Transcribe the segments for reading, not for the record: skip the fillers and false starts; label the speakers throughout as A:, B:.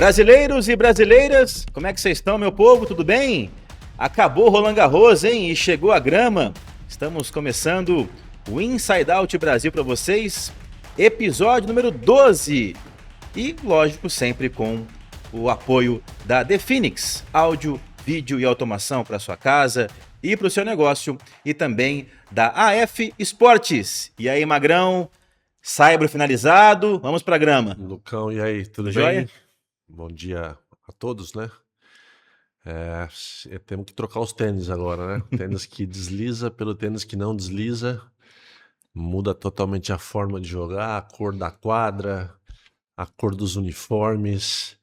A: Brasileiros e brasileiras, como é que vocês estão, meu povo? Tudo bem? Acabou o Roland Garros, hein? E chegou a grama. Estamos começando o Inside Out Brasil para vocês, episódio número 12. E, lógico, sempre com o apoio da The Phoenix, áudio, vídeo e automação para sua casa e para o seu negócio. E também da AF Esportes. E aí, Magrão? Saibro finalizado, vamos pra grama.
B: Lucão, e aí, tudo bem?
A: Joia?
B: Bom dia a todos, né? Temos que trocar os tênis agora, né? Tênis que desliza pelo tênis que não desliza. Muda totalmente a forma de jogar, a cor da quadra, a cor dos uniformes.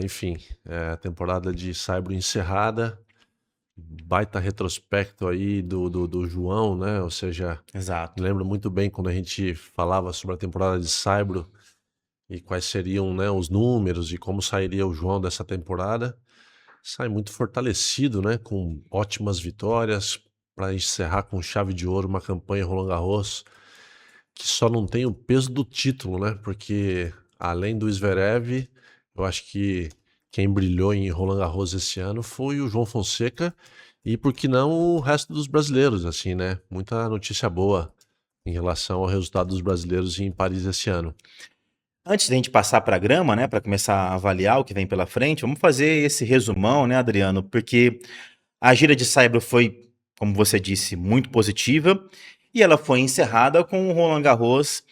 B: Enfim, a temporada de Saibro encerrada. Baita retrospecto aí do João, né? Ou seja,
A: Exato.
B: lembro muito bem quando a gente falava sobre a temporada de Saibro e quais seriam, né, os números e como sairia o João dessa temporada. Sai muito fortalecido, né, com ótimas vitórias para encerrar com chave de ouro uma campanha Roland Garros que só não tem o peso do título, né? Porque além do Zverev, eu acho que quem brilhou em Roland Garros esse ano foi o João Fonseca e, por que não, o resto dos brasileiros, assim, né? Muita notícia boa em relação ao resultado dos brasileiros em Paris esse ano.
A: Antes da gente passar para a grama, né, para começar a avaliar o que vem pela frente, vamos fazer esse resumão, né, Adriano? Porque a gira de Saibro foi, como você disse, muito positiva e ela foi encerrada com o Roland Garros,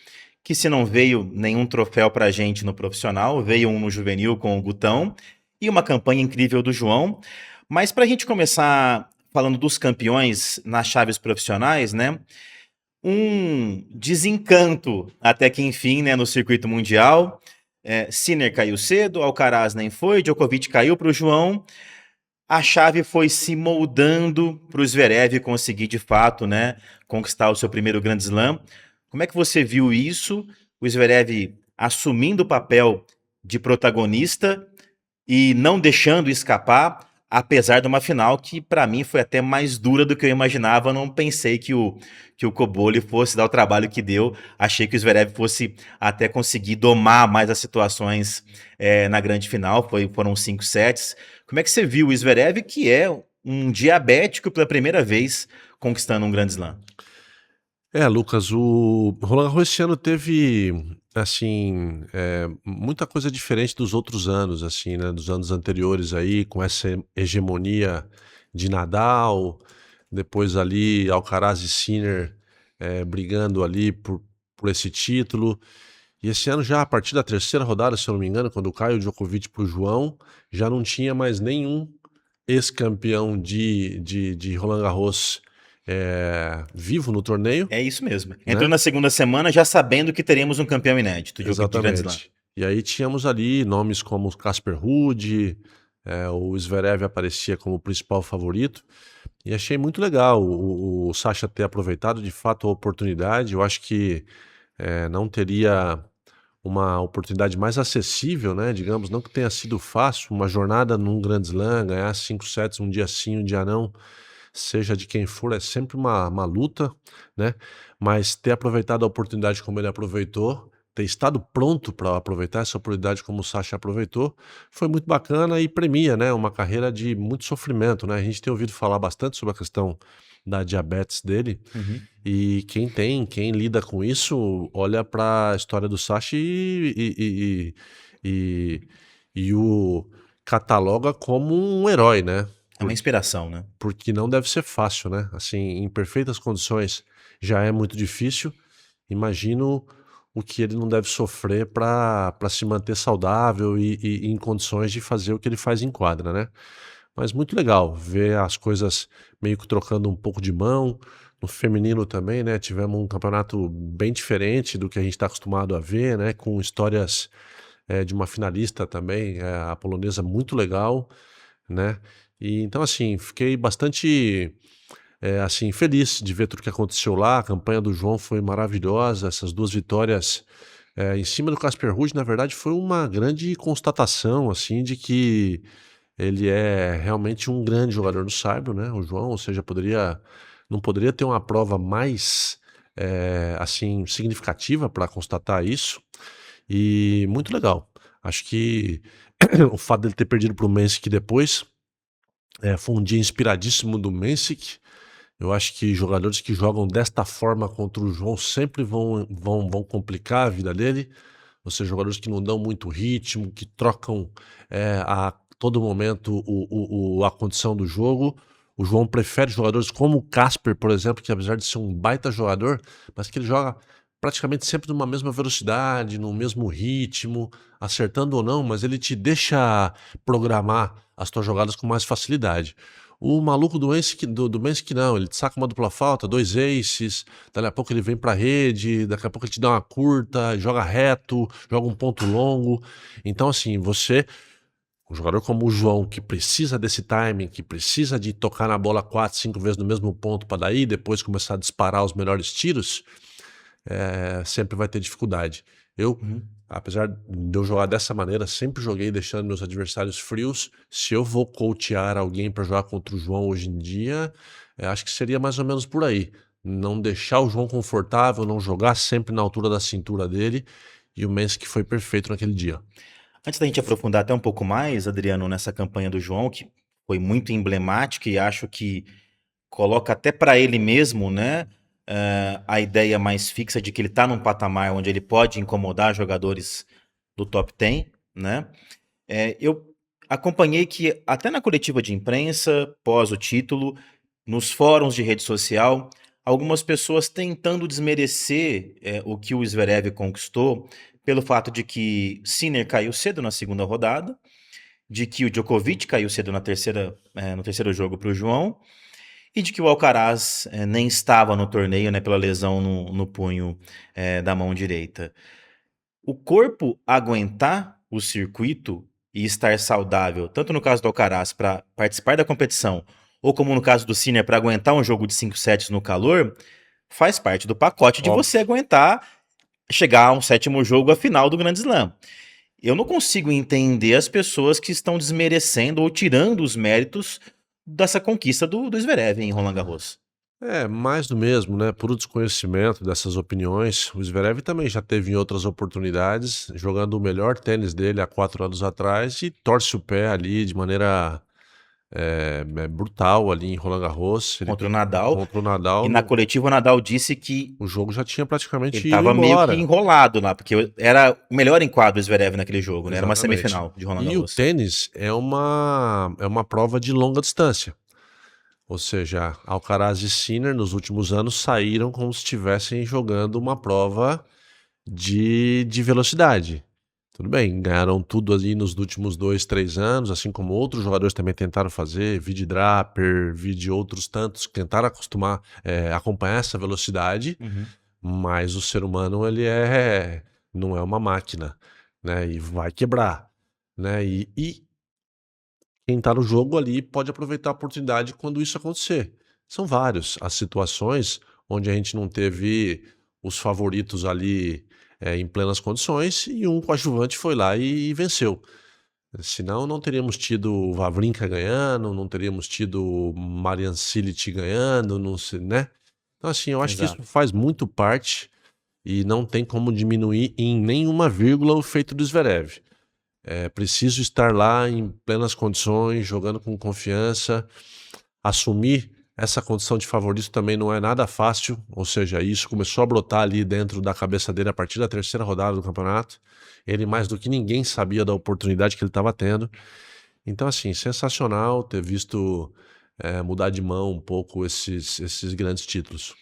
A: que se não veio nenhum troféu para a gente no profissional, veio um no juvenil com o Gutão e uma campanha incrível do João. Mas para a gente começar falando dos campeões nas chaves profissionais, né? Um desencanto até que enfim, né, no circuito mundial. Sinner caiu cedo, Alcaraz nem foi, Djokovic caiu para o João. A chave foi se moldando para o Zverev conseguir de fato, né, conquistar o seu primeiro Grand Slam. Como é que você viu isso? O Zverev assumindo o papel de protagonista e não deixando escapar, apesar de uma final que para mim foi até mais dura do que eu imaginava. Eu não pensei que o Cobolli fosse dar o trabalho que deu. Achei que o Zverev fosse até conseguir domar mais as situações na grande final. Foram 5 sets. Como é que você viu o Zverev, que é um diabético pela primeira vez conquistando um Grand Slam?
B: Lucas, o Roland Garros esse ano teve, assim, muita coisa diferente dos outros anos, assim, né, dos anos anteriores aí, com essa hegemonia de Nadal, depois ali Alcaraz e Sinner brigando ali por esse título. E esse ano já, a partir da terceira rodada, se eu não me engano, quando cai o Djokovic pro João, já não tinha mais nenhum ex-campeão de Roland Garros vivo no torneio,
A: É isso mesmo.
B: né?
A: Entrou na segunda semana já sabendo que teremos um campeão inédito de Grand Slam.
B: Exatamente. E aí tínhamos ali nomes como Casper Ruud, o Zverev aparecia como principal favorito. E achei muito legal o Sasha ter aproveitado de fato a oportunidade. Eu acho que não teria uma oportunidade mais acessível, né? Digamos, não que tenha sido fácil, uma jornada num Grand Slam, ganhar 5 sets um dia sim, um dia não, seja de quem for, é sempre uma luta, né? Mas ter aproveitado a oportunidade como ele aproveitou, ter estado pronto para aproveitar essa oportunidade como o Sasha aproveitou, foi muito bacana e premia, né? Uma carreira de muito sofrimento, né? A gente tem ouvido falar bastante sobre a questão da diabetes dele.
A: Uhum.
B: E quem lida com isso, olha para a história do Sasha e o cataloga como um herói, né?
A: É uma inspiração, né?
B: Porque não deve ser fácil, né? Assim, em perfeitas condições já é muito difícil. Imagino o que ele não deve sofrer para se manter saudável e em condições de fazer o que ele faz em quadra, né? Mas muito legal ver as coisas meio que trocando um pouco de mão. No feminino também, né? Tivemos um campeonato bem diferente do que a gente está acostumado a ver, né? Com histórias de uma finalista também, a polonesa, muito legal, né? E então, assim, fiquei bastante assim, feliz de ver tudo que aconteceu lá. A campanha do João foi maravilhosa. Essas duas vitórias em cima do Casper Ruud, na verdade, foi uma grande constatação, assim, de que ele é realmente um grande jogador do saibro, né? O João, ou seja, não poderia ter uma prova mais assim significativa para constatar isso. E muito legal. Acho que o fato dele ter perdido para o Mensic depois foi um dia inspiradíssimo do Mensic. Eu acho que jogadores que jogam desta forma contra o João sempre vão complicar a vida dele. Ou seja, jogadores que não dão muito ritmo, que trocam a todo momento a condição do jogo. O João prefere jogadores como o Casper, por exemplo, que apesar de ser um baita jogador, mas que ele joga praticamente sempre numa mesma velocidade, no mesmo ritmo, acertando ou não, mas ele te deixa programar as tuas jogadas com mais facilidade. O maluco do Mensic não, ele te saca uma dupla falta, dois aces, daqui a pouco ele vem pra rede, daqui a pouco ele te dá uma curta, joga reto, joga um ponto longo. Então, assim, um jogador como o João, que precisa desse timing, que precisa de tocar na bola 4, 5 vezes no mesmo ponto para daí depois começar a disparar os melhores tiros, sempre vai ter dificuldade. Eu,
A: Uhum.
B: apesar de eu jogar dessa maneira, sempre joguei deixando meus adversários frios. Se eu vou coachear alguém para jogar contra o João hoje em dia, acho que seria mais ou menos por aí. Não deixar o João confortável, não jogar sempre na altura da cintura dele. E o Mensk foi perfeito naquele dia.
A: Antes da gente aprofundar até um pouco mais, Adriano, nessa campanha do João, que foi muito emblemática e acho que coloca até para ele mesmo, né, a ideia mais fixa de que ele está num patamar onde ele pode incomodar jogadores do top 10, né? Eu acompanhei que até na coletiva de imprensa, pós o título, nos fóruns de rede social, algumas pessoas tentando desmerecer o que o Zverev conquistou pelo fato de que Sinner caiu cedo na segunda rodada, de que o Djokovic caiu cedo no terceiro jogo para o João, e de que o Alcaraz nem estava no torneio, né, pela lesão no punho da mão direita. O corpo aguentar o circuito e estar saudável, tanto no caso do Alcaraz para participar da competição, ou como no caso do Sinner para aguentar um jogo de 5 sets no calor, faz parte do pacote de você
B: Óbvio.
A: aguentar chegar a um sétimo jogo, a final do Grand Slam. Eu não consigo entender as pessoas que estão desmerecendo ou tirando os méritos dessa conquista do Zverev em Roland Garros.
B: Mais do mesmo, né? Puro desconhecimento dessas opiniões. O Zverev também já teve em outras oportunidades, jogando o melhor tênis dele há 4 anos atrás e torce o pé ali de maneira brutal ali em Roland Garros.
A: Contra o Nadal.
B: Contra o Nadal,
A: E na coletiva o Nadal disse que
B: o jogo já tinha
A: ele
B: praticamente ido
A: estava meio que
B: embora.
A: enrolado lá, porque era o melhor enquadro do Zverev naquele jogo, né? Era uma
B: Exatamente.
A: semifinal de Roland
B: E o
A: Garros.
B: tênis é uma prova de longa distância. Ou seja, Alcaraz e Sinner nos últimos anos saíram como se estivessem jogando uma prova de velocidade. Tudo bem, ganharam tudo ali nos últimos 2, 3 anos, assim como outros jogadores também tentaram fazer, vide Draper, vide outros tantos que tentaram acompanhar essa velocidade,
A: Uhum.
B: mas o ser humano não é uma máquina, né? E vai quebrar, né? E quem está no jogo ali pode aproveitar a oportunidade quando isso acontecer. São várias as situações onde a gente não teve os favoritos ali em plenas condições e um coadjuvante foi lá e venceu. Senão não teríamos tido o Wawrinka ganhando, não teríamos tido o Marian Cilic ganhando, não sei, né? Então assim, eu acho que isso
A: Exato.
B: faz muito parte e não tem como diminuir em nenhuma vírgula o feito do Zverev. É preciso estar lá em plenas condições, jogando com confiança. Assumir essa condição de favorito também não é nada fácil, ou seja, isso começou a brotar ali dentro da cabeça dele a partir da terceira rodada do campeonato. Ele, mais do que ninguém, sabia da oportunidade que ele estava tendo. Então, assim, sensacional ter visto mudar de mão um pouco esses grandes títulos.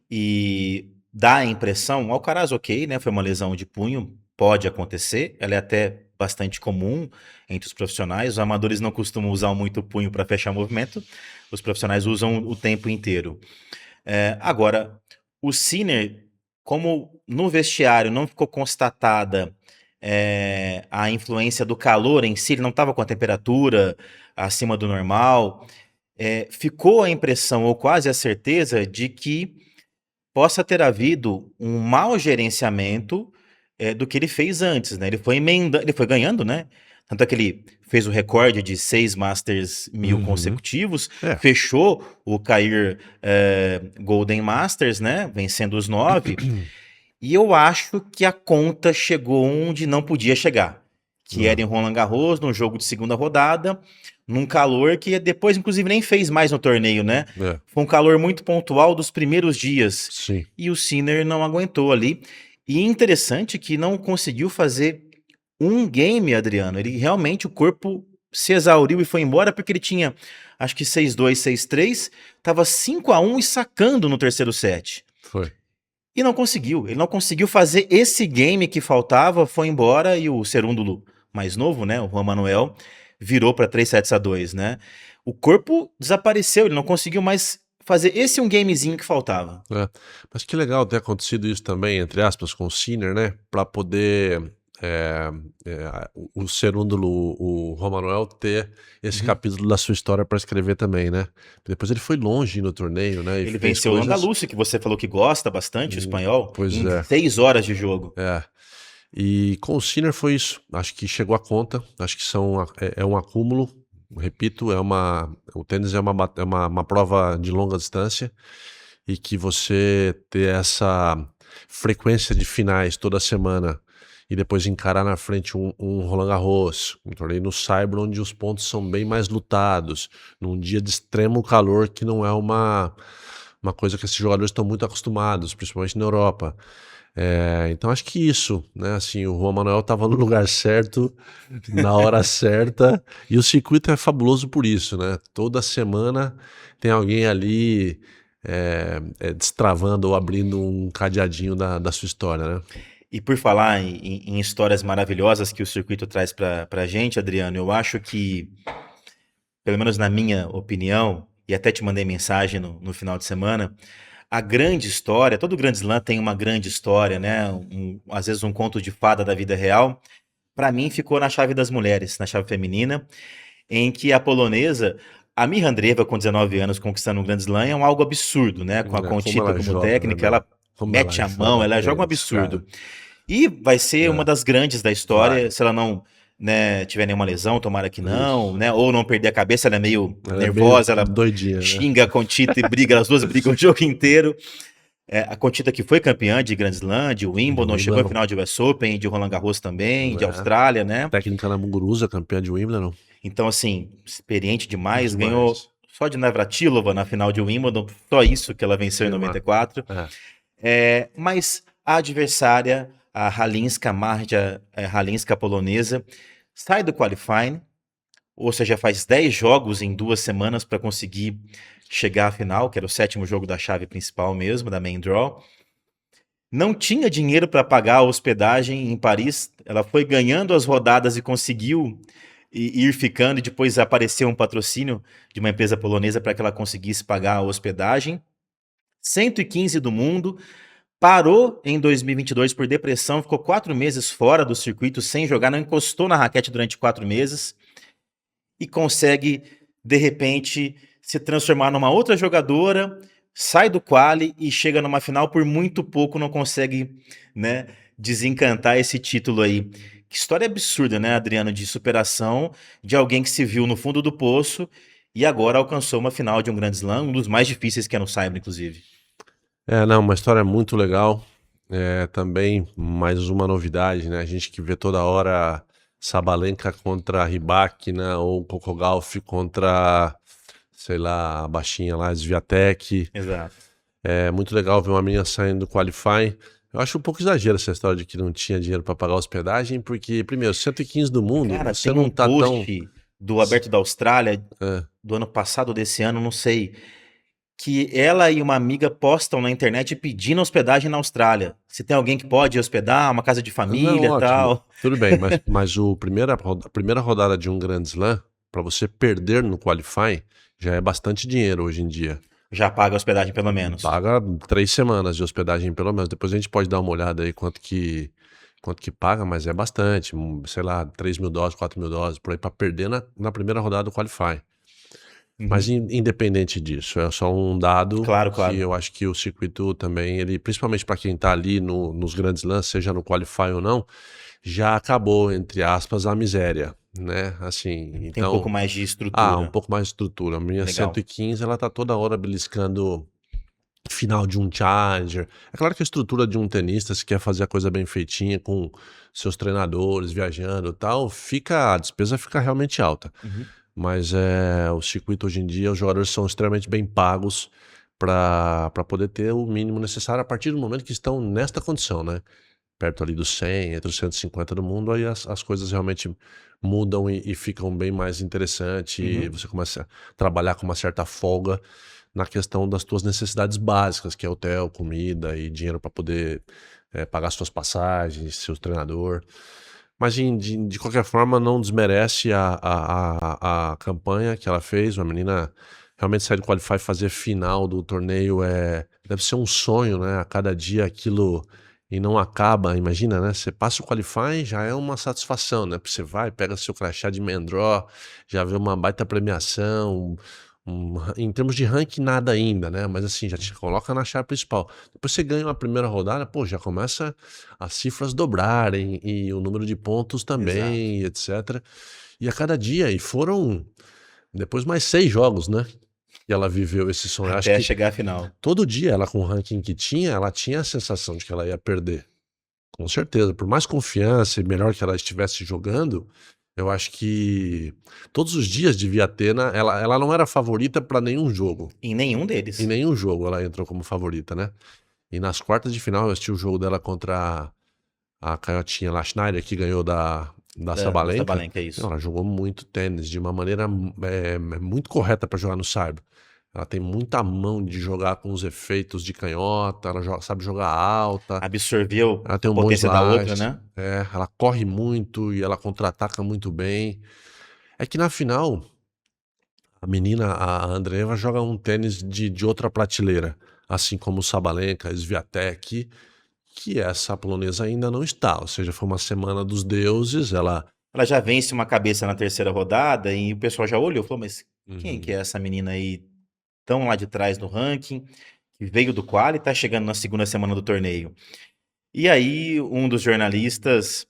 A: E dá a impressão, o Alcaraz ok, né? Foi uma lesão de punho, pode acontecer, ela é até bastante comum entre os profissionais. Os amadores não costumam usar muito o punho para fechar movimento, os profissionais usam o tempo inteiro. Agora, o Sinner, como no vestiário não ficou constatada a influência do calor em si, ele não estava com a temperatura acima do normal, ficou a impressão, ou quase a certeza, de que possa ter havido um mau gerenciamento do que ele fez antes, né? Ele foi ele foi ganhando, né? Tanto é que ele fez o recorde de 6 Masters 1000
B: Uhum.
A: consecutivos,
B: É.
A: fechou o Cair Golden Masters, né? Vencendo os 9. E eu acho que a conta chegou onde não podia chegar. que era em Roland Garros, num jogo de segunda rodada, num calor que depois, inclusive, nem fez mais no torneio, né?
B: É,
A: Foi um calor muito pontual dos primeiros dias.
B: sim.
A: E o Sinner não aguentou ali. E interessante que não conseguiu fazer um game, Adriano. Ele realmente, o corpo se exauriu e foi embora porque ele tinha, acho que 6-2, 6-3, tava 5-1 e sacando no terceiro set.
B: Foi.
A: E não conseguiu. Ele não conseguiu fazer esse game que faltava, foi embora e o Cerúndulo mais novo, né, o Juan Manuel, virou para 3-2, né? O corpo desapareceu, ele não conseguiu mais fazer esse um gamezinho que faltava.
B: É. Mas que legal ter acontecido isso também, entre aspas, com o Sinner, né? Para poder o Cerúndulo, o Romanuel, ter esse
A: Uhum.
B: capítulo da sua história para escrever também, né? Depois ele foi longe no torneio, né? E
A: Ele
B: fez
A: venceu o
B: coisas.
A: Langaluce, que você falou que gosta bastante, o espanhol,
B: Pois
A: em
B: é.
A: 6 horas de jogo.
B: É. E com o Sinner foi isso. Acho que chegou a conta. Acho que é um acúmulo. Repito, o tênis é uma prova de longa distância e que você ter essa frequência de finais toda semana e depois encarar na frente um Roland Garros, um torneio no Saibro onde os pontos são bem mais lutados, num dia de extremo calor que não é uma coisa que esses jogadores estão muito acostumados, principalmente na Europa. Então acho que isso, né? Assim, o Juan Manuel estava no lugar certo, na hora certa, e o circuito é fabuloso por isso, né? Toda semana tem alguém ali destravando ou abrindo um cadeadinho da sua história, né?
A: E por falar em histórias maravilhosas que o circuito traz pra gente, Adriano, eu acho que, pelo menos na minha opinião, e até te mandei mensagem no final de semana, a grande história, todo Grand Slam tem uma grande história, né? Às vezes um conto de fada da vida real. Pra mim ficou na chave das mulheres, na chave feminina, em que a polonesa, a Mirra Andreeva, com 19 anos, conquistando um Grand Slam, é um algo absurdo, né? Com a
B: Como
A: Conchita
B: ela
A: como
B: joga, né,
A: técnica,
B: meu?
A: ela
B: Como ela
A: mete a mão,
B: joga
A: ela joga um
B: tênis, cara.
A: absurdo. E vai ser uma
B: É,
A: das grandes da
B: vai.
A: história, se ela não, né, tiver nenhuma lesão, tomara que não,
B: Isso.
A: né? Ou não perder a cabeça, ela é meio
B: Ela é meio
A: nervosa, ela
B: doidinha, né?
A: xinga a Conchita e briga, as duas brigam o jogo inteiro. A Conchita que foi campeã de Grand Slam, de
B: De
A: Wimbledon, chegou à
B: Wimbledon.
A: final de US Open, de Roland Garros também, de
B: É.
A: Austrália, né?
B: Técnica na Muguruza, campeã de Wimbledon.
A: Então, assim, experiente demais, ganhou
B: Demais.
A: só de Navratilova na final de Wimbledon, só isso que ela venceu em
B: Que ma-
A: 94.
B: É.
A: Mas a adversária, a Halinska, Marja Halinska polonesa, sai do qualifying, ou seja, faz 10 jogos em 2 semanas para conseguir chegar à final, que era o 7º jogo da chave principal mesmo, da main draw. Não tinha dinheiro para pagar a hospedagem em Paris, ela foi ganhando as rodadas e conseguiu ir ficando, e depois apareceu um patrocínio de uma empresa polonesa para que ela conseguisse pagar a hospedagem. 115 do mundo, parou em 2022 por depressão, ficou 4 meses fora do circuito sem jogar, não encostou na raquete durante 4 meses e consegue, de repente, se transformar numa outra jogadora, sai do quali e chega numa final, por muito pouco não consegue, né, desencantar esse título aí. Que história absurda, né, Adriano, de superação de alguém que se viu no fundo do poço e agora alcançou uma final de um Grand Slam, um dos mais difíceis que é no Saibro, inclusive.
B: Não, uma história muito legal. Também mais uma novidade, né? A gente que vê toda hora Sabalenka contra Rybakina ou Coco Gauff contra, sei lá, a baixinha lá, Swiatek.
A: Exato.
B: É muito legal ver uma menina saindo do qualifying. Eu acho um pouco exagero essa história de que não tinha dinheiro para pagar hospedagem, porque, primeiro, 115 do mundo,
A: Cara,
B: você
A: tem
B: não
A: um
B: tá tão.
A: post do Aberto da Austrália
B: É,
A: do ano passado ou desse ano, não sei, que ela e uma amiga postam na internet pedindo hospedagem na Austrália. Se tem alguém que pode hospedar, uma casa de
B: não,
A: família e
B: ótimo.
A: tal.
B: Tudo bem, mas a primeira rodada de um Grand Slam, para você perder no qualifying, já é bastante dinheiro hoje em dia.
A: Já paga a hospedagem pelo menos.
B: Paga 3 semanas de hospedagem pelo menos. Depois a gente pode dar uma olhada aí quanto que paga, mas é bastante. Sei lá, 3 mil dólares, 4 mil dólares, por aí, para perder na primeira rodada do qualifying. Mas
A: Uhum.
B: independente disso, é só um dado
A: Claro,
B: que
A: claro.
B: eu acho que o circuito também, ele, principalmente para quem está ali nos grandes lances, seja no qualify ou não, já acabou, entre aspas, a miséria, né? Assim,
A: Tem um pouco
B: então,
A: mais de
B: um
A: estrutura.
B: pouco mais de estrutura. A minha
A: Legal.
B: 115, ela tá toda hora beliscando final de um Challenger. É claro que a estrutura de um tenista, se quer fazer a coisa bem feitinha, com seus treinadores viajando e tal, a despesa fica realmente alta.
A: Uhum.
B: Mas o circuito hoje em dia, os jogadores são extremamente bem pagos para poder ter o mínimo necessário a partir do momento que estão nesta condição, né? Perto ali dos 100, entre os 150 do mundo, aí as coisas realmente mudam e ficam bem mais interessantes. E
A: Uhum.
B: você começa a trabalhar com uma certa folga na questão das tuas necessidades básicas, que é hotel, comida e dinheiro para poder pagar suas passagens, seu treinador. Mas de qualquer forma, não desmerece a campanha que ela fez. Uma menina realmente sair do Qualify e fazer final do torneio deve ser um sonho, né? A cada dia aquilo e não acaba, imagina, né? Você passa o Qualify, já é uma satisfação, né? Porque você vai, pega seu crachá de main draw, já vê uma baita premiação. Em termos de ranking, nada ainda, né? Mas assim, já te coloca na chave principal. Depois você ganha uma primeira rodada, pô, já começa as cifras dobrarem e o número de pontos
A: Exato.
B: também, etc. E a cada dia, e foram depois mais 6 jogos, né? Que ela viveu esse sonho. Eu acho
A: Até
B: que
A: chegar à final.
B: todo dia ela com o ranking que tinha, ela tinha a sensação de que ela ia perder. Com certeza. Por mais confiança e melhor que ela estivesse jogando, eu acho que todos os dias devia ter, né? Ela não era favorita para nenhum jogo.
A: Em nenhum
B: Em
A: deles.
B: nenhum jogo ela entrou como favorita, né? E nas quartas de final eu assisti o jogo dela contra a canhotinha lá, Schneider, que ganhou da
A: Do
B: Sabalenka.
A: Sabalenka, é isso.
B: Ela jogou muito tênis de uma maneira muito correta para jogar no saibro. Ela tem muita mão de jogar com os efeitos de canhota, ela sabe jogar alta,
A: Absorveu
B: ela
A: a
B: tem um bom
A: potência da outra,
B: slice,
A: né?
B: ela corre muito e ela contra-ataca muito bem. É que na final, a menina, a Andreeva, joga um tênis de outra prateleira, assim como o Sabalenka, a Swiatek, que essa polonesa ainda não está. Ou seja, foi uma semana dos deuses, ela...
A: Ela já vence uma cabeça na terceira rodada e o pessoal já olhou e falou, mas quem que é
B: Uhum.
A: essa menina aí tão lá de trás no ranking, que veio do quali e tá chegando na segunda semana do torneio? E aí um dos jornalistas,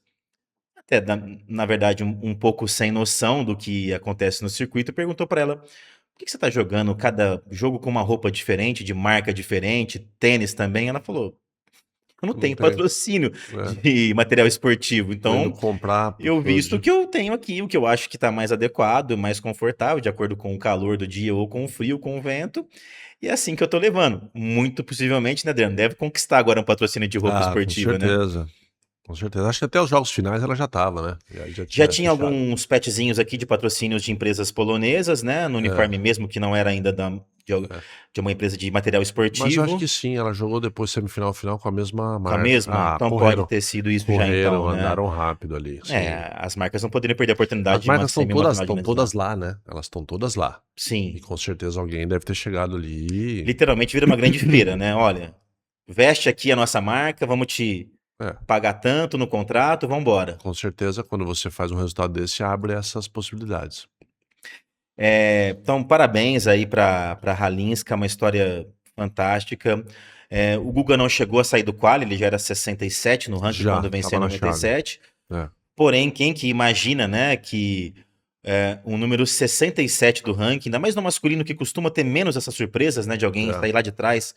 A: até na verdade um pouco sem noção do que acontece no circuito, perguntou para ela, por que você tá jogando cada jogo com uma roupa diferente, de marca diferente, tênis também? Ela falou, eu não
B: Não
A: tenho
B: tem,
A: patrocínio
B: né?
A: de material esportivo,
B: Tô indo
A: então
B: comprar
A: eu visto o
B: hoje.
A: que eu tenho aqui, o que eu acho que está mais adequado, mais confortável, de acordo com o calor do dia ou com o frio, com o vento. E é assim que eu tô levando. Muito possivelmente, né, Adriano? Deve conquistar agora um patrocínio de roupa
B: Ah, com
A: esportiva, né?
B: certeza. Com certeza. Acho que até os jogos finais ela já tava, né? E aí já
A: Já
B: tinha
A: tinha
B: fechado.
A: alguns petzinhos aqui de patrocínios de empresas polonesas, né? No
B: É,
A: uniforme mesmo, que não era ainda
B: é.
A: de uma empresa de material
B: Mas eu acho que
A: esportivo.
B: sim, ela jogou depois semifinal final com a mesma
A: Com a
B: marca.
A: mesma?
B: Ah,
A: Então pode ter sido isso já então, né?
B: andaram rápido ali, sim.
A: As marcas não poderiam perder a
B: As
A: oportunidade de uma
B: marcas
A: semi e uma final de
B: estão
A: Grand
B: todas
A: Slam.
B: lá, né? Elas estão todas lá. E
A: Sim.
B: com certeza alguém deve ter chegado ali.
A: Literalmente vira uma grande feira, né? Olha, veste aqui a nossa marca, vamos te
B: É,
A: pagar tanto no contrato, vamos embora.
B: com certeza quando você faz um resultado desse, abre essas possibilidades.
A: Então, parabéns aí para Ralinska, uma história fantástica. O Guga não chegou a sair do quali, ele já era 67 no ranking
B: Já,
A: quando venceu
B: tava
A: em
B: na chave.
A: 97.
B: É,
A: Porém, quem que imagina, né, que um número 67 do ranking, ainda mais no masculino que costuma ter menos essas surpresas, né, de alguém
B: é.
A: sair lá de trás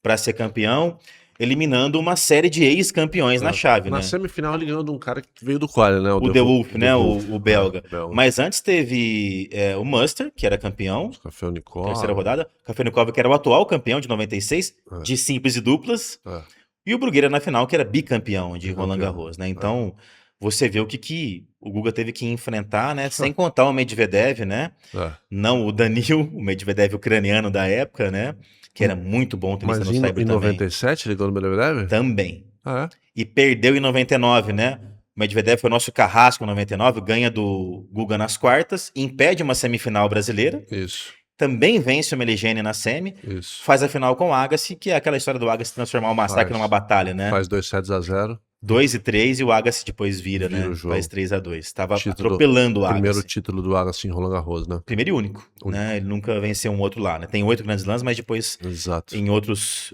A: para ser campeão, eliminando uma série de ex-campeões na
B: É.
A: chave,
B: Na
A: né?
B: semifinal ele ganhou de um cara que veio do quali, né?
A: O The Wolf,
B: O
A: né?
B: Wolf,
A: O belga.
B: belga.
A: Mas antes teve o Muster, que era campeão, terceira
B: Kafelnikov.
A: rodada. Kafelnikov, que era o atual campeão de 96,
B: É,
A: de simples e duplas.
B: é,
A: E o Bruguera na final, que era bicampeão de Roland
B: bicampeão.
A: Garros, né?
B: É.
A: Então, você vê o que o Guga teve que enfrentar, né? Sem contar o Medvedev, né?
B: É.
A: Não o Danil, o Medvedev ucraniano da época, né? Que era muito bom tenista
B: Mas
A: no saibro
B: em
A: também.
B: 97 ele ganhou no Medvedev?
A: Também.
B: Ah,
A: E perdeu em 99, né? O Medvedev foi o nosso carrasco em 99, ganha do Guga nas quartas, impede uma semifinal brasileira,
B: é? Isso,
A: também vence o Meligeni na semi,
B: isso.
A: faz a final com o Agassi, que é aquela história do Agassi transformar o massacre numa
B: Faz.
A: batalha, né?
B: Faz 2 sets a 0.
A: 2-3 e o Agassi depois vira,
B: Vira o
A: né? Faz
B: jogo.
A: 3-2. Estava
B: Título,
A: atropelando o
B: primeiro
A: Agassi.
B: título do Agassi em Roland Garros, né?
A: Primeiro e único, né?
B: Único.
A: Ele nunca venceu um outro lá, né? Tem 8 grandes lãs, mas depois
B: Exato.
A: em outros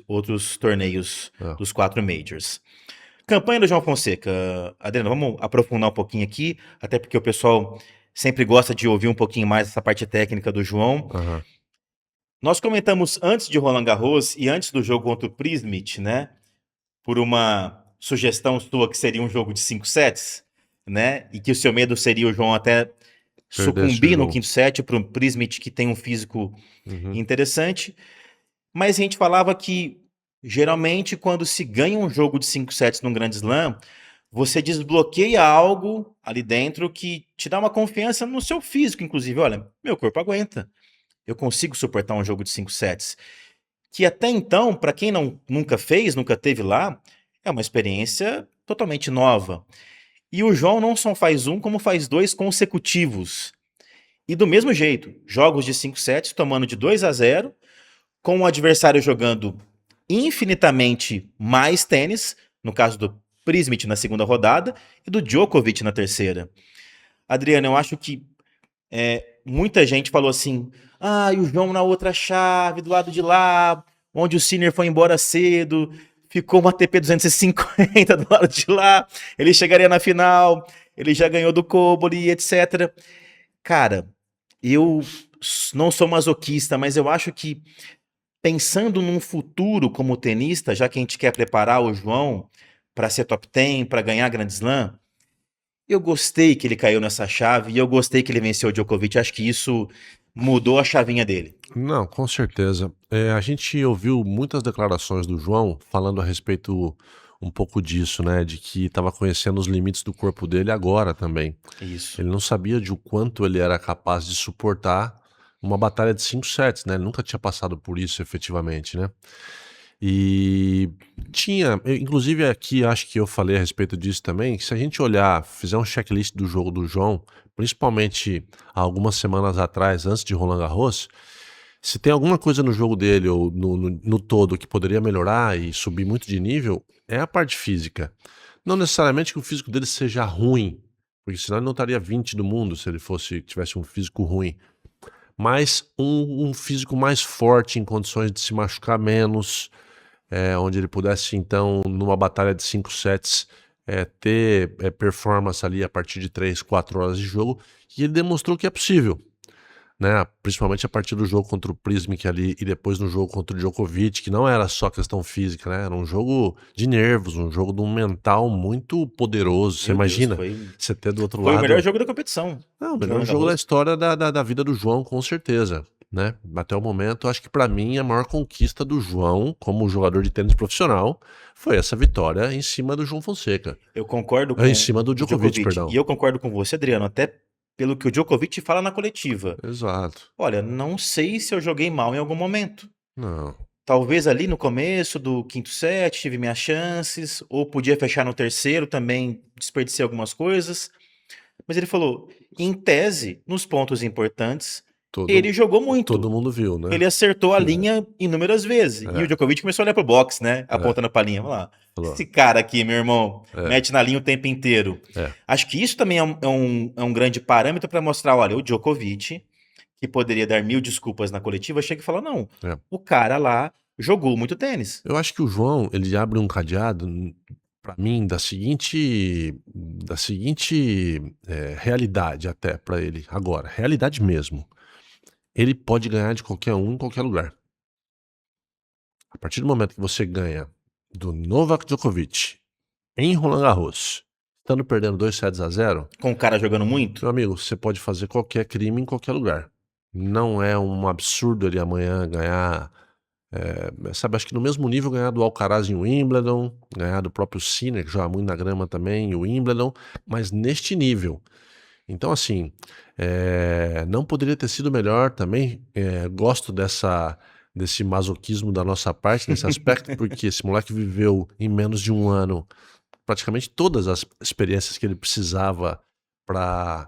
A: torneios
B: É.
A: dos 4 majors. Campanha do João Fonseca. Adriano, vamos aprofundar um pouquinho aqui, até porque o pessoal sempre gosta de ouvir um pouquinho mais essa parte técnica do João.
B: Aham.
A: Nós comentamos antes de Roland Garros e antes do jogo contra o Prismit, né? Por uma sugestão sua que seria um jogo de 5 sets, né? E que o seu medo seria o João até
B: Perder esse
A: sucumbir no
B: jogo.
A: quinto set para um Prismit que tem um físico
B: Uhum.
A: interessante. Mas a gente falava que geralmente quando se ganha um jogo de 5 sets num Grand Slam, você desbloqueia algo ali dentro que te dá uma confiança no seu físico, inclusive. Olha, meu corpo aguenta. Eu consigo suportar um jogo de 5 sets. Que até então, para quem nunca fez, nunca teve lá, é uma experiência totalmente nova. E o João não só faz um, como faz dois consecutivos. E do mesmo jeito, jogos de 5 sets tomando de 2-0, com o adversário jogando infinitamente mais tênis, no caso do Prismit na segunda rodada e do Djokovic na terceira. Adriano, eu acho que muita gente falou assim: ah, e o João na outra chave, do lado de lá, onde o Sinner foi embora cedo, ficou uma ATP 250 do lado de lá, ele chegaria na final, ele já ganhou do Koboli, etc. Cara, eu não sou masoquista, mas eu acho que pensando num futuro como tenista, já que a gente quer preparar o João para ser top 10, para ganhar Grand Slam, eu gostei que ele caiu nessa chave e eu gostei que ele venceu o Djokovic. Acho que isso mudou a chavinha dele.
B: Não, com certeza. A gente ouviu muitas declarações do João falando a respeito um pouco disso, né? De que estava conhecendo os limites do corpo dele agora também.
A: Isso.
B: Ele não sabia de o quanto ele era capaz de suportar uma batalha de 5 sets, né? Ele nunca tinha passado por isso efetivamente, né? E inclusive aqui acho que eu falei a respeito disso também, que se a gente olhar, fizer um checklist do jogo do João, principalmente há algumas semanas atrás, antes de Roland Garros, se tem alguma coisa no jogo dele ou no todo que poderia melhorar e subir muito de nível, é a parte física. Não necessariamente que o físico dele seja ruim, porque senão ele não estaria 20 do mundo se ele tivesse um físico ruim, mas um físico mais forte em condições de se machucar menos, onde ele pudesse, então, numa batalha de 5 sets, ter performance ali a partir de 3, 4 horas de jogo, e ele demonstrou que é possível, né? Principalmente a partir do jogo contra o Prismic ali e depois no jogo contra o Djokovic, que não era só questão física, né? Era um jogo de nervos, um jogo de um mental muito poderoso. Você
A: Meu Deus,
B: imagina
A: foi,
B: você ter do outro
A: foi o melhor
B: lado.
A: jogo da competição
B: Não, o
A: de
B: melhor
A: Roland
B: jogo da
A: Garros.
B: história da vida do João, com certeza, né? Até o momento, acho que pra mim a maior conquista do João como jogador de tênis profissional foi essa vitória em cima do João Fonseca.
A: Eu concordo
B: Em
A: com
B: cima do
A: o
B: Djokovic,
A: Djokovic. E
B: perdão.
A: eu concordo com você, Adriano, até pelo que o Djokovic fala na coletiva.
B: Exato.
A: Olha, não sei se eu joguei mal em algum momento.
B: Não.
A: Talvez ali no começo do quinto set tive minhas chances, ou podia fechar no terceiro também, desperdicei algumas coisas. Mas ele falou, em tese, nos pontos importantes,
B: Todo,
A: ele jogou
B: todo
A: muito.
B: mundo viu, né?
A: Ele acertou a linha inúmeras vezes. E o
B: É,
A: Djokovic começou a olhar pro box, né?
B: é,
A: Apontando pra linha. Vamos lá.
B: falou.
A: Esse cara aqui, meu irmão,
B: É,
A: mete na linha o tempo inteiro.
B: é,
A: Acho que isso também é um grande parâmetro para mostrar, olha, o Djokovic, que poderia dar mil desculpas na coletiva, chega e fala, não,
B: é.
A: o cara lá jogou muito tênis.
B: Eu acho que o João, ele abre um cadeado, pra mim, da seguinte realidade até pra ele agora, realidade mesmo. Ele pode ganhar de qualquer um em qualquer lugar. A partir do momento que você ganha do Novak Djokovic em Roland Garros, estando perdendo 2 sets a 0,
A: Com o cara jogando muito,
B: meu amigo, você pode fazer qualquer crime em qualquer lugar. Não é um absurdo ele amanhã ganhar, sabe, acho que no mesmo nível ganhar do Alcaraz em Wimbledon, ganhar do próprio Sinner, que joga muito na grama também, em Wimbledon, mas neste nível. Então, assim, não poderia ter sido melhor também. Gosto desse masoquismo da nossa parte nesse aspecto, porque esse moleque viveu em menos de um ano praticamente todas as experiências que ele precisava para,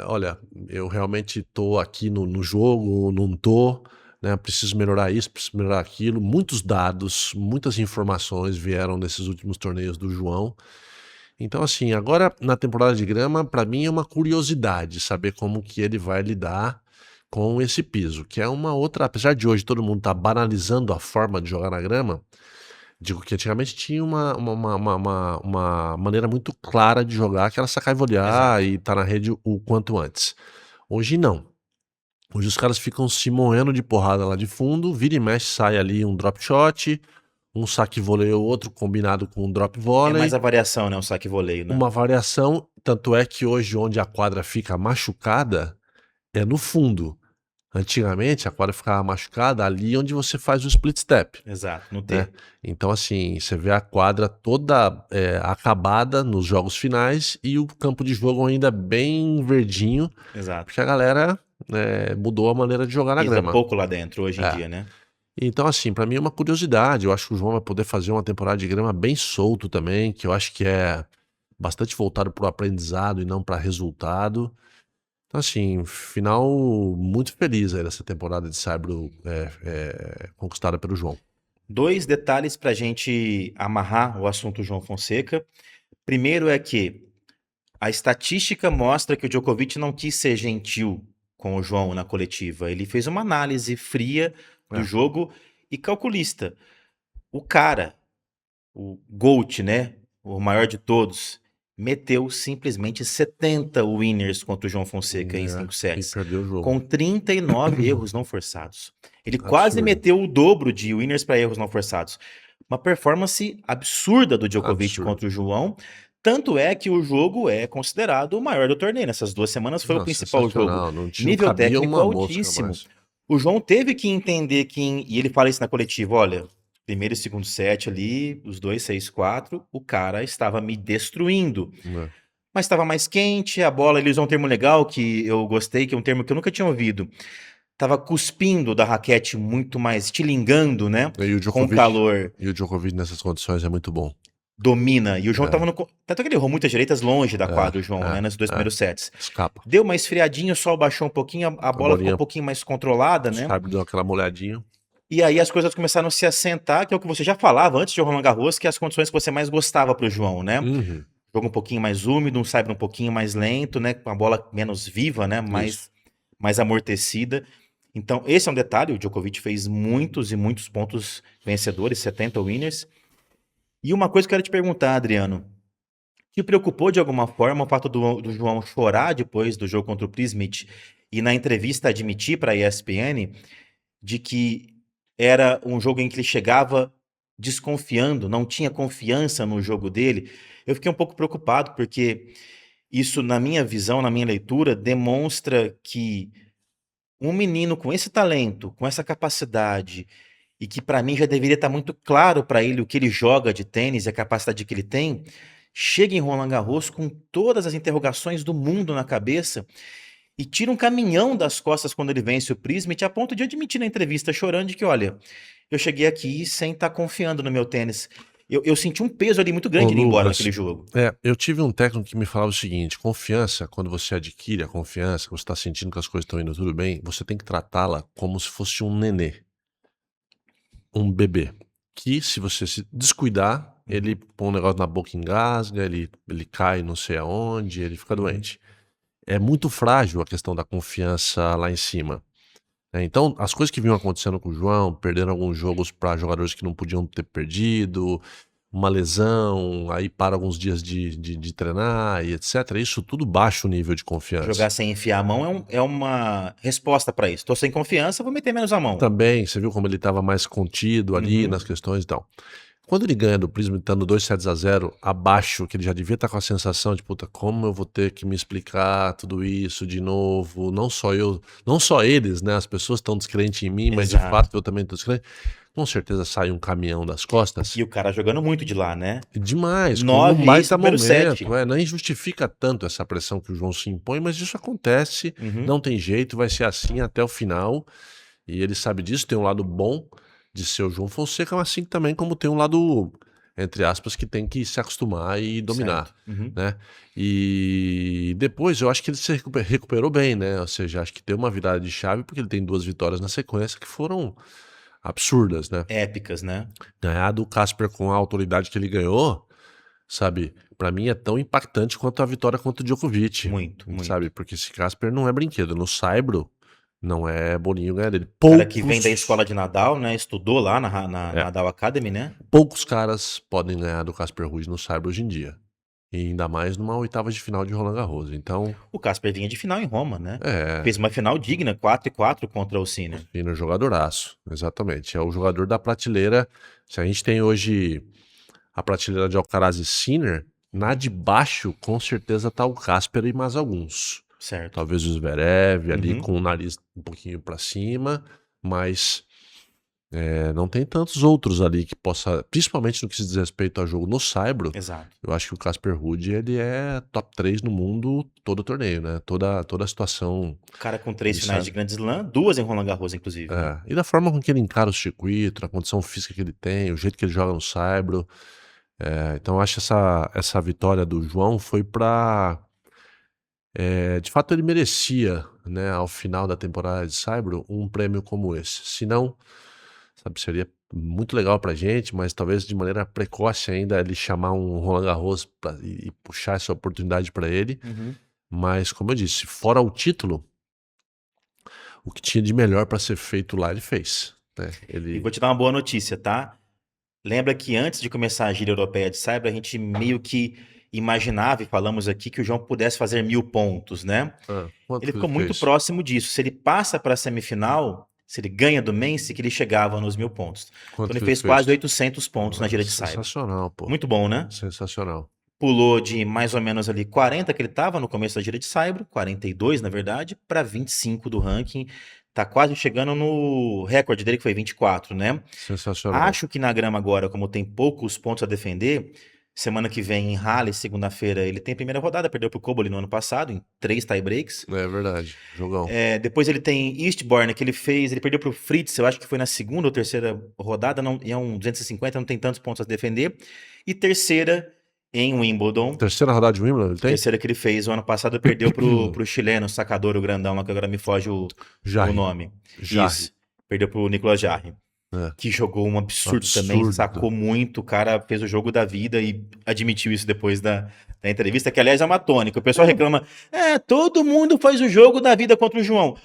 B: olha, eu realmente tô aqui no jogo, não tô, né? Preciso melhorar isso, preciso melhorar aquilo. Muitos dados, muitas informações vieram nesses últimos torneios do João. Então, assim, agora na temporada de grama, para mim é uma curiosidade saber como que ele vai lidar com esse piso, que é uma outra, apesar de hoje todo mundo tá banalizando a forma de jogar na grama, digo que antigamente tinha uma maneira muito clara de jogar, que era sacar e volear
A: exato.
B: e estar na rede o quanto antes. Hoje não. Hoje os caras ficam se moendo de porrada lá de fundo, vira e mexe, sai ali um drop shot, um saque volley ou outro combinado com um drop
A: É mais
B: volley,
A: a variação, né? O saque e voleio, né?
B: uma variação, tanto é que hoje onde a quadra fica machucada é no fundo. Antigamente a quadra ficava machucada ali onde você faz o split step,
A: Exato, no
B: né?
A: T.
B: Então assim, você vê a quadra toda acabada nos jogos finais e o campo de jogo ainda bem verdinho,
A: Exato.
B: porque a galera mudou a maneira de jogar na
A: Pisa
B: grama.
A: pouco lá dentro hoje em
B: É.
A: dia, né?
B: Então, assim, pra mim é uma curiosidade. Eu acho que o João vai poder fazer uma temporada de grama bem solto também, que eu acho que é bastante voltado pro aprendizado e não pra resultado. Então, assim, final muito feliz aí dessa temporada de Saibro conquistada pelo João.
A: 2 detalhes para a gente amarrar o assunto João Fonseca. Primeiro é que a estatística mostra que o Djokovic não quis ser gentil com o João na coletiva. Ele fez uma análise fria do
B: É.
A: jogo e calculista. O cara, o GOAT, né? O maior de todos, meteu simplesmente 70 winners contra o João Fonseca em 5
B: E
A: sets,
B: perdeu o jogo.
A: com 39 erros não forçados. Ele quase
B: Absurdo.
A: meteu o dobro de winners para erros não forçados. Uma performance absurda do Djokovic
B: Absurdo.
A: contra o João. Tanto é que o jogo é considerado o maior do torneio. Nessas 2 semanas foi o
B: Não,
A: principal jogo.
B: sensacional. Não
A: Nível
B: cabia
A: técnico
B: uma mosca
A: altíssimo.
B: mais.
A: O João teve que entender que, e ele fala isso na coletiva, olha, primeiro e segundo set ali, os dois 6-4, o cara estava me destruindo.
B: É.
A: Mas estava mais quente, a bola, ele usou um termo legal que eu gostei, que é um termo que eu nunca tinha ouvido. Tava cuspindo da raquete muito mais, estilingando, né?
B: E o
A: Com
B: Djokovic,
A: calor,
B: e o Djokovic nessas condições é muito bom.
A: domina. E o João
B: É.
A: tava no. Tanto que ele errou muitas direitas longe da quadra, o João, né? Nos 2 primeiros sets.
B: Escapa.
A: Deu uma esfriadinha, o sol baixou um pouquinho, a bola ficou
B: bolinha-
A: um pouquinho mais controlada,
B: O
A: né?
B: Saibro deu aquela molhadinha.
A: E aí as coisas começaram a se assentar, que é o que você já falava antes de Roland Garros, que é as condições que você mais gostava pro João, né?
B: Uhum.
A: Jogo um pouquinho mais úmido, um saibro um pouquinho mais lento, né? Com a bola menos viva, né? Mais amortecida. Então, esse é um detalhe. O Djokovic fez muitos e muitos pontos vencedores, 70 winners. E uma coisa que eu quero te perguntar, Adriano. Te preocupou de alguma forma o fato do João chorar depois do jogo contra o Prismic e na entrevista admitir para a ESPN de que era um jogo em que ele chegava desconfiando, não tinha confiança no jogo dele? Eu fiquei um pouco preocupado porque isso, na minha visão, na minha leitura, demonstra que um menino com esse talento, com essa capacidade, e que para mim já deveria estar muito claro para ele o que ele joga de tênis e a capacidade que ele tem, chega em Roland Garros com todas as interrogações do mundo na cabeça e tira um caminhão das costas quando ele vence o Prismic, a ponto de admitir na entrevista, chorando, de que, olha, eu cheguei aqui sem estar confiando no meu tênis. Eu senti um peso ali muito grande
B: Ô,
A: indo embora
B: Lucas,
A: naquele jogo.
B: eu tive um técnico que me falava o seguinte: confiança, quando você adquire a confiança, você está sentindo que as coisas estão indo tudo bem, você tem que tratá-la como se fosse um nenê, um bebê. Que se você se descuidar, ele põe um negócio na boca, engasga, ele cai não sei aonde, ele fica doente. É muito frágil a questão da confiança lá em cima. Então, as coisas que vinham acontecendo com o João, perdendo alguns jogos para jogadores que não podiam ter perdido, uma lesão, aí para alguns dias de treinar e etc. Isso tudo baixa o nível de confiança.
A: Jogar sem enfiar a mão é uma resposta para isso. Tô sem confiança, vou meter menos a mão.
B: Também, você viu como ele estava mais contido ali nas questões e tal. Quando ele ganha do Prisma, estando 2-0 abaixo, que ele já devia estar com a sensação de, puta, como eu vou ter que me explicar tudo isso de novo? Não só eu, não só eles, né? As pessoas estão descrentes em mim, mas de
A: Exato.
B: fato eu também estou descrente. Com certeza sai um caminhão das costas.
A: E o cara jogando muito de lá, né?
B: Demais, com
A: 9
B: um baita
A: isso no primeiro set.
B: momento. Nem justifica tanto essa pressão que o João se impõe, mas isso acontece, não tem jeito, vai ser assim até o final. E ele sabe disso, tem um lado bom de ser o João Fonseca, mas assim também como tem um lado, entre aspas, que tem que se acostumar e dominar,
A: Certo. Uhum.
B: né? E depois eu acho que ele se recuperou bem, né? Ou seja, acho que deu uma virada de chave porque ele tem 2 vitórias na sequência que foram absurdas, né?
A: Épicas, né?
B: Ganhar do Casper com a autoridade que ele ganhou, sabe? Pra mim é tão impactante quanto a vitória contra o Djokovic.
A: Muito, muito.
B: Sabe? Porque esse Casper não é brinquedo. No Saibro, não é bolinho ganhar dele.
A: Cara que vem da escola de Nadal, né? Estudou lá na Nadal Academy, né?
B: Poucos caras podem ganhar do Casper Ruud no Saibro hoje em dia. E ainda mais numa oitava de final de Roland Garros. Então,
A: O Casper vinha de final em Roma, né?
B: é,
A: Fez uma final digna, 4-4 contra o Sinner.
B: fino jogadoraço. Exatamente. É o jogador da prateleira. Se a gente tem hoje a prateleira de Alcaraz e Sinner, na de baixo, com certeza tá o Casper e mais alguns.
A: Certo.
B: Talvez o Zverev ali
A: Uhum.
B: com o nariz um pouquinho para cima, mas não tem tantos outros ali que possa, principalmente no que se diz respeito a jogo no saibro.
A: Exato.
B: Eu acho que o Casper Ruud ele é top 3 no mundo todo o torneio, né? Toda a situação
A: O cara com 3
B: de
A: finais de
B: saibro.
A: Grand Slam, 2 em Roland Garros, inclusive, né?
B: E da forma com que ele encara o circuito, a condição física que ele tem, o jeito que ele joga no saibro. Então eu acho essa vitória do João foi para de fato ele merecia, né, ao final da temporada de saibro, um prêmio como esse. Se não, sabe, seria muito legal pra gente, mas talvez de maneira precoce ainda ele chamar um Roland Garros e puxar essa oportunidade para ele.
A: Uhum.
B: Mas, como eu disse, fora o título, o que tinha de melhor para ser feito lá ele fez, né?
A: E vou te dar uma boa notícia, tá? Lembra que antes de começar a gira europeia de saibro, a gente meio que imaginava e falamos aqui que o João pudesse fazer 1000 pontos, né?
B: Quanto
A: Ele
B: que
A: ficou
B: ele
A: muito
B: fez?
A: próximo disso. Se ele passa para a semifinal, se ele ganha do Mense, que ele chegava nos 1000 pontos. Então
B: Quanto
A: ele
B: que ele
A: fez quase
B: fez?
A: 800 pontos na gira de saibro.
B: Sensacional, pô.
A: Muito bom, né?
B: Sensacional.
A: Pulou de mais ou menos ali 40 que ele estava no começo da gira de saibro, 42 na verdade, para 25 do ranking. Tá quase chegando no recorde dele, que foi 24, né?
B: Sensacional.
A: Acho que na grama agora, como tem poucos pontos a defender, semana que vem em Halle, segunda-feira, ele tem a primeira rodada, perdeu pro Koboli no ano passado, em 3 tie-breaks.
B: É verdade, jogão.
A: Depois ele tem Eastbourne, que ele perdeu pro Fritz, eu acho que foi na segunda ou terceira rodada, não, e é um 250, não tem tantos pontos a defender. E terceira em Wimbledon,
B: Terceira rodada de Wimbledon ele tem?
A: terceira que ele fez o ano passado, perdeu pro chileno, sacador, o grandão, lá que agora me foge o
B: Jarry.
A: nome.
B: Jarry.
A: Isso, perdeu pro Nicolas Jarry.
B: É.
A: Que jogou um absurdo também, sacou muito, o cara fez o jogo da vida e admitiu isso depois da entrevista, que aliás é uma tônica. O pessoal reclama, todo mundo faz o jogo da vida contra o João.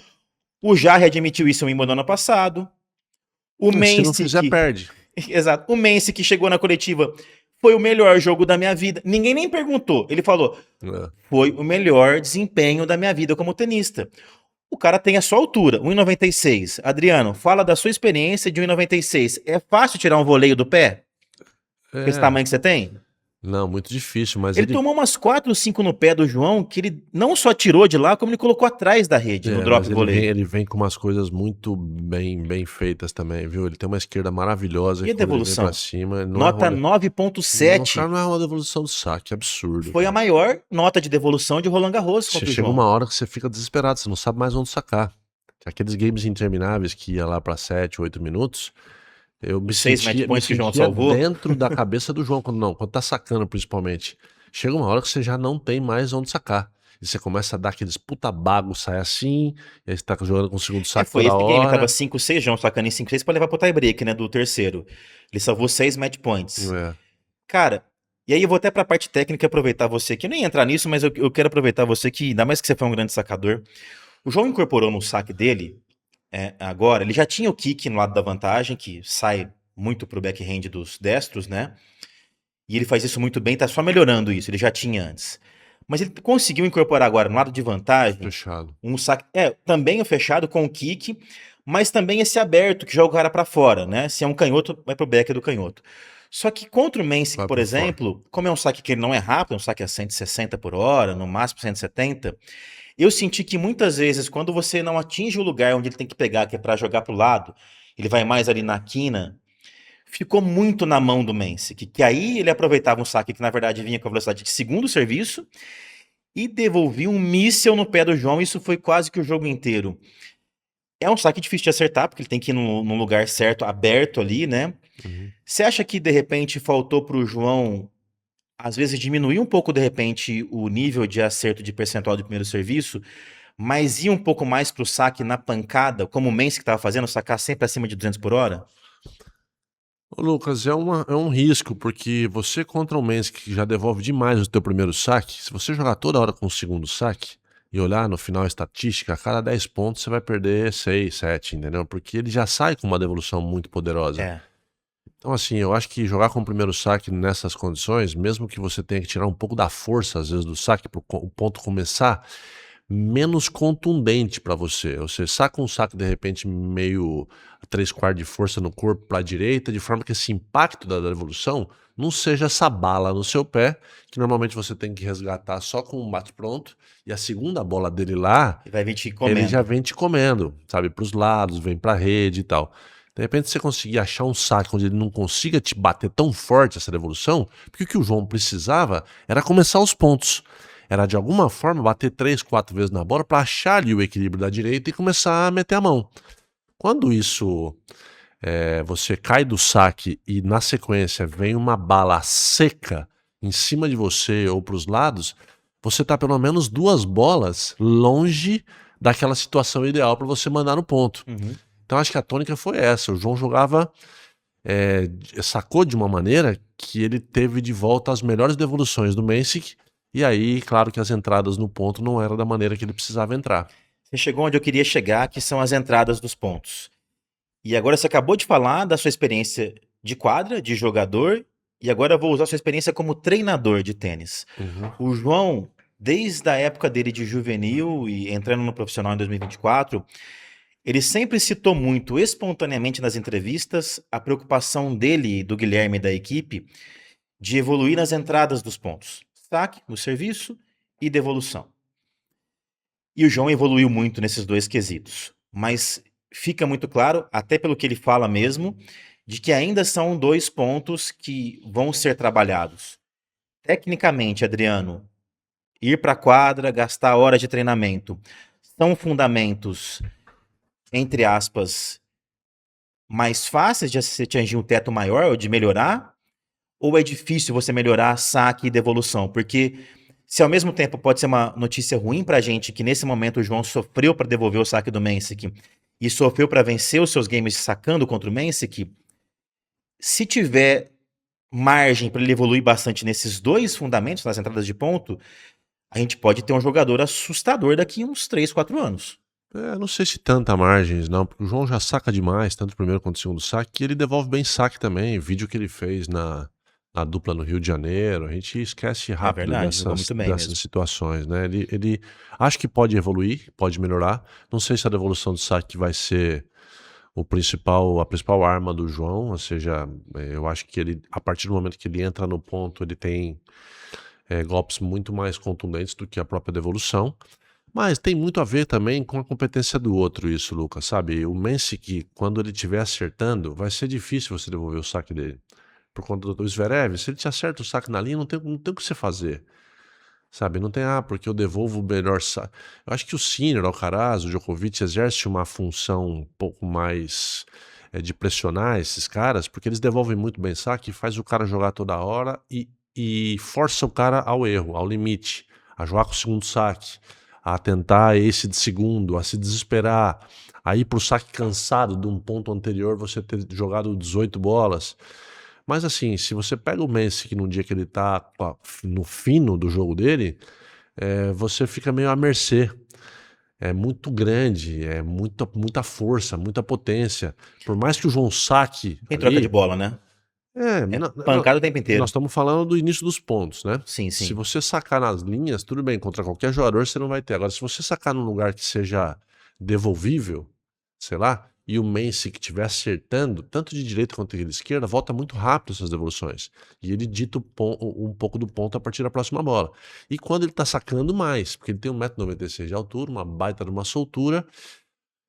A: O Jarre admitiu isso no ano passado. O
B: Se não
A: Mense
B: fizer, perde.
A: Exato. O Mense que chegou na coletiva foi o melhor jogo da minha vida. Ninguém nem perguntou. Ele falou, foi o melhor desempenho da minha vida como tenista. O cara tem a sua altura, 1,96. Adriano, fala da sua experiência de 1,96. É fácil tirar um voleio do pé? Com esse tamanho que você tem?
B: Não, muito difícil, mas
A: Ele tomou umas 4 ou 5 no pé do João, que ele não só tirou de lá, como ele colocou atrás da rede, no drop volley.
B: Ele vem com umas coisas muito bem feitas também, viu? Ele tem uma esquerda maravilhosa.
A: E a devolução?
B: Pra cima,
A: nota 9,7.
B: O cara não é uma devolução do saque, absurdo.
A: Foi
B: cara.
A: a maior nota de devolução de Roland Garros contra o
B: Chega
A: João.
B: uma hora que você fica desesperado, você não sabe mais onde sacar. Aqueles games intermináveis que ia lá pra 7, 8 minutos, eu me sentia
A: que o João salvou
B: dentro da cabeça do João, quando tá sacando principalmente. Chega uma hora que você já não tem mais onde sacar. E você começa a dar aqueles puta bagos, sai assim, e aí você tá jogando com o segundo saque
A: foi
B: toda
A: esse
B: hora.
A: game, tava 5-6, João sacando em 5-6 pra levar pro tie break, né, do terceiro. Ele salvou 6 match points. Cara, e aí eu vou até pra parte técnica aproveitar você, que eu nem ia entrar nisso, mas eu quero aproveitar você que, ainda mais que você foi um grande sacador. O João incorporou no saque dele, agora, ele já tinha o kick no lado da vantagem, que sai muito pro backhand dos destros, né? E ele faz isso muito bem, tá só melhorando isso, ele já tinha antes. Mas ele conseguiu incorporar agora no lado de vantagem
B: Fechado.
A: um saque, também o fechado com o kick, mas também esse aberto que joga o cara pra fora, né? Se é um canhoto, vai pro back do canhoto. Só que contra o Mensik, por exemplo, como é um saque que ele não é rápido, é um saque a 160 por hora, no máximo 170, eu senti que muitas vezes, quando você não atinge o lugar onde ele tem que pegar, que é pra jogar pro lado, ele vai mais ali na quina, ficou muito na mão do Mensik, que aí ele aproveitava um saque que na verdade vinha com a velocidade de segundo serviço e devolvia um míssel no pé do João, isso foi quase que o jogo inteiro. É um saque difícil de acertar, porque ele tem que ir no lugar certo, aberto ali, né? Você acha que de repente faltou pro João, às vezes, diminuir um pouco, de repente, o nível de acerto de percentual de primeiro serviço, mas ir um pouco mais pro saque na pancada, como o Mensik estava fazendo, sacar sempre acima de 200 por hora?
B: Ô, Lucas, é um risco, porque você contra um Mensik que já devolve demais o teu primeiro saque, se você jogar toda hora com o segundo saque e olhar no final a estatística, a cada 10 pontos você vai perder 6, 7, entendeu? Porque ele já sai com uma devolução muito poderosa. Então, assim, eu acho que jogar com o primeiro saque nessas condições, mesmo que você tenha que tirar um pouco da força, às vezes, do saque para o ponto começar, menos contundente para você. Você saca um saque, de repente, meio 3/4 de força no corpo para a direita, de forma que esse impacto da devolução não seja essa bala no seu pé, que normalmente você tem que resgatar só com um bate-pronto, e a segunda bola dele lá,
A: E vai vir te
B: ele já
A: comendo.
B: vem te comendo, sabe, para os lados, vem para a rede e tal. De repente você conseguir achar um saque onde ele não consiga te bater tão forte essa devolução, porque o que o João precisava era começar os pontos. Era de alguma forma bater 3, 4 vezes na bola para achar ali o equilíbrio da direita e começar a meter a mão. Quando isso você cai do saque e na sequência vem uma bala seca em cima de você ou para os lados, você está pelo menos 2 bolas longe daquela situação ideal para você mandar no ponto.
A: Uhum.
B: Então acho que a tônica foi essa. O João jogava, sacou de uma maneira que ele teve de volta as melhores devoluções do Mencic, e aí, claro que as entradas no ponto não eram da maneira que ele precisava entrar.
A: Você chegou onde eu queria chegar, que são as entradas dos pontos. E agora você acabou de falar da sua experiência de quadra, de jogador, e agora eu vou usar a sua experiência como treinador de tênis.
B: Uhum.
A: O João, desde a época dele de juvenil e entrando no profissional em 2024, ele sempre citou muito espontaneamente nas entrevistas a preocupação dele e do Guilherme e da equipe de evoluir nas entradas dos pontos. Saque, no serviço e devolução. E o João evoluiu muito nesses dois quesitos. Mas fica muito claro, até pelo que ele fala mesmo, de que ainda são 2 pontos que vão ser trabalhados. Tecnicamente, Adriano, ir para a quadra, gastar horas de treinamento, são fundamentos, entre aspas, mais fáceis de se atingir um teto maior ou de melhorar? Ou é difícil você melhorar saque e devolução? Porque se ao mesmo tempo pode ser uma notícia ruim pra gente que nesse momento o João sofreu para devolver o saque do Mensic e sofreu para vencer os seus games sacando contra o Mensic, se tiver margem para ele evoluir bastante nesses dois fundamentos, nas entradas de ponto, a gente pode ter um jogador assustador daqui a uns 3, 4 anos.
B: Não sei se tanta margens, não, porque o João já saca demais, tanto o primeiro quanto o segundo saque, que ele devolve bem saque também. Vídeo que ele fez na dupla no Rio de Janeiro, a gente esquece
A: É
B: rápido
A: verdade, jogou muito bem
B: dessas
A: mesmo.
B: situações, né? Ele acho que pode evoluir, pode melhorar. Não sei se a devolução do saque vai ser a principal arma do João, ou seja, eu acho que ele, a partir do momento que ele entra no ponto, ele tem golpes muito mais contundentes do que a própria devolução. Mas tem muito a ver também com a competência do outro isso, Lucas, sabe? O Mensic, quando ele estiver acertando, vai ser difícil você devolver o saque dele. Por conta do Zverev, se ele te acerta o saque na linha, não tem o que você fazer, sabe? Não tem, porque eu devolvo o melhor saque. Eu acho que o Sinner, o Alcaraz, o Djokovic exerce uma função um pouco mais de pressionar esses caras, porque eles devolvem muito bem saque, faz o cara jogar toda hora e força o cara ao erro, ao limite, a jogar com o segundo saque, a tentar esse de segundo, a se desesperar, a ir pro saque cansado de um ponto anterior você ter jogado 18 bolas. Mas assim, se você pega o Messi num dia que ele tá no fino do jogo dele, você fica meio à mercê. É muito grande, é muita força, muita potência. Por mais que o João saque
A: Tem troca de
B: ali,
A: bola, né? É pancada o tempo
B: nós
A: inteiro.
B: estamos falando do início dos pontos, né?
A: Sim,
B: Se
A: sim.
B: você sacar nas linhas, tudo bem, contra qualquer jogador você não vai ter. Agora, se você sacar num lugar que seja devolvível, sei lá, e o Messi que estiver acertando, tanto de direita quanto de esquerda, volta muito rápido essas devoluções. E ele dita um pouco do ponto a partir da próxima bola. E quando ele tá sacando mais, porque ele tem 1,96 m de altura, uma baita de uma soltura,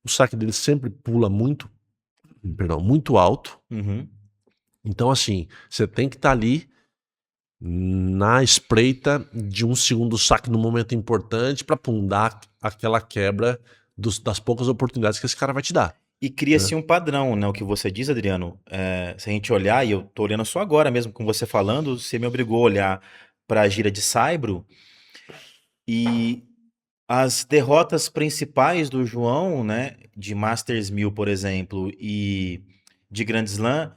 B: o saque dele sempre pula muito alto.
A: Uhum.
B: Então, assim, você tem que estar ali na espreita de um segundo saque no momento importante para dar aquela quebra das poucas oportunidades que esse cara vai te dar,
A: E
B: né?
A: cria-se um padrão, né? O que você diz, Adriano. Se a gente olhar, e eu tô olhando só agora mesmo com você falando, você me obrigou a olhar para a gira de Saibro e as derrotas principais do João, né? De Masters 1000, por exemplo, e de Grand Slam,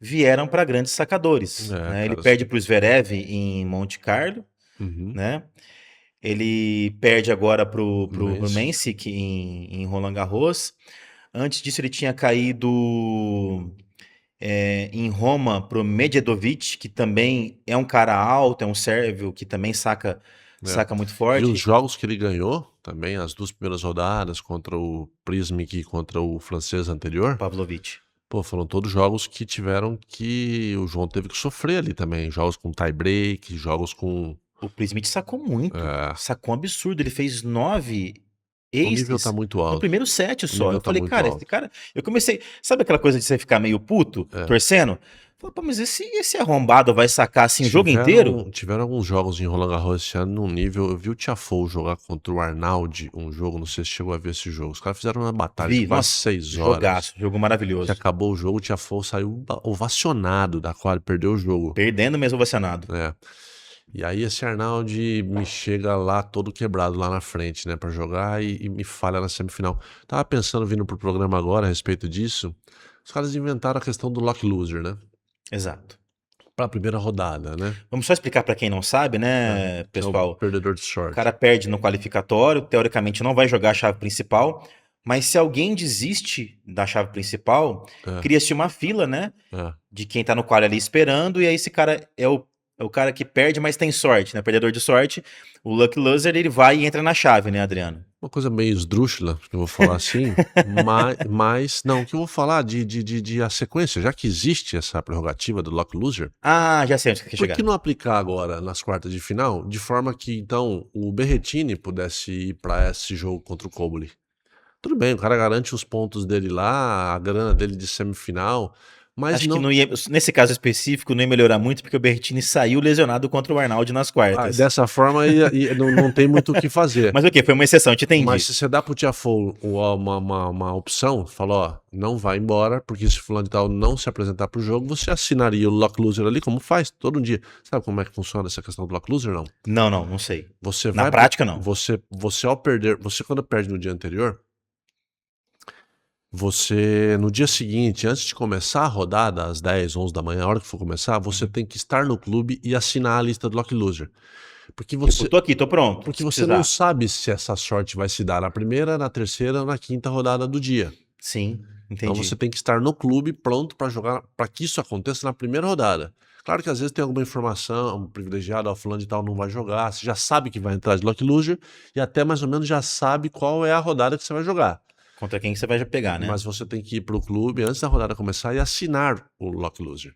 A: vieram para grandes sacadores, né? Ele
B: Cara,
A: perde para o Zverev em Monte Carlo,
B: uhum.
A: né? Ele perde agora pro
B: Mas,
A: Mensik em Roland Garros. Antes disso, ele tinha caído Em Roma pro Medjedovic, que também é um cara alto, é um sérvio que também saca,
B: É.
A: saca muito
B: E os
A: forte.
B: jogos que ele ganhou também, as 2 primeiras rodadas contra o Prismic e contra o francês anterior,
A: Pavlovic.
B: pô, foram todos jogos que tiveram que o João teve que sofrer ali também, jogos com tie-break, jogos com
A: O Prismic sacou muito.
B: é,
A: Sacou um absurdo. Ele fez 9
B: o nível tá
A: aces
B: muito
A: no
B: alto.
A: primeiro set
B: O
A: só.
B: nível
A: Eu
B: tá
A: falei,
B: muito
A: cara, esse
B: alto.
A: cara. Eu comecei. Sabe aquela coisa de você ficar meio puto,
B: É.
A: torcendo? Falei, pô, mas esse arrombado vai sacar assim o jogo inteiro?
B: Tiveram alguns jogos em Roland Garros esse ano num nível. Eu vi o Tiafoe jogar contra o Arnaldi, um jogo, não sei se chegou a ver esse jogo. Os caras fizeram uma batalha de
A: Vi,
B: quase
A: nossa,
B: 6 horas.
A: jogaço, jogo
B: Que
A: maravilhoso.
B: acabou o jogo, o Tiafoe saiu ovacionado da quadra, perdeu o jogo.
A: Perdendo mesmo ovacionado.
B: É. E aí esse Arnaldi me chega lá todo quebrado lá na frente, né, pra jogar e me falha na semifinal. Tava pensando vindo pro programa agora a respeito disso. Os caras inventaram a questão do lock loser, né?
A: Exato.
B: Pra primeira rodada, né?
A: Vamos só explicar para quem não sabe, né,
B: Que é o
A: pessoal?
B: perdedor de
A: O
B: sorte.
A: cara perde no qualificatório, teoricamente não vai jogar a chave principal, mas se alguém desiste da chave principal,
B: É,
A: cria-se uma fila, né,
B: é.
A: de quem tá no quali ali esperando, e aí esse cara é o cara que perde, mas tem sorte, né, perdedor de sorte. O lucky loser, ele vai e entra na chave, né, Adriano?
B: Uma coisa meio esdrúxula, que eu vou falar assim, mas não, o que eu vou falar de a sequência, já que existe essa prerrogativa do lock loser,
A: Ah, já sei onde você quer
B: por que
A: chegar.
B: não aplicar agora nas quartas de final, de forma que então o Berrettini pudesse ir para esse jogo contra o Cobley? Tudo bem, o cara garante os pontos dele lá, a grana dele de semifinal, mas
A: Acho que
B: não.
A: não ia, nesse caso específico, não ia melhorar muito, porque o Berrettini saiu lesionado contra o Arnaldi nas quartas.
B: Dessa forma não tem muito o que fazer.
A: Mas o quê? Foi uma exceção, eu te entendi.
B: Mas se você dá pro Tiafoe uma opção, fala, ó, não vai embora, porque se fulano de tal não se apresentar pro jogo, você assinaria o lock loser ali, como faz todo dia. Sabe como é que funciona essa questão do lock loser, não?
A: Não sei.
B: Você
A: Na
B: vai
A: prática, não.
B: Você ao perder, você quando perde no dia anterior, você no dia seguinte, antes de começar a rodada, às 10, 11 da manhã, a hora que for começar, você tem que estar no clube e assinar a lista do lock loser. Porque você
A: Tipo, tô aqui, tô pronto.
B: Porque
A: se
B: você não
A: precisar.
B: sabe se essa sorte vai se dar na primeira, na terceira ou na quinta rodada do dia.
A: Sim,
B: Então
A: entendi.
B: você tem que estar no clube pronto para jogar, para que isso aconteça na primeira rodada. Claro que às vezes tem alguma informação privilegiada, ó, fulano de tal não vai jogar, você já sabe que vai entrar de lock loser e até mais ou menos já sabe qual é a rodada que você vai jogar.
A: Contra quem que você vai pegar, né?
B: Mas você tem que ir para o clube antes da rodada começar e assinar o lock loser,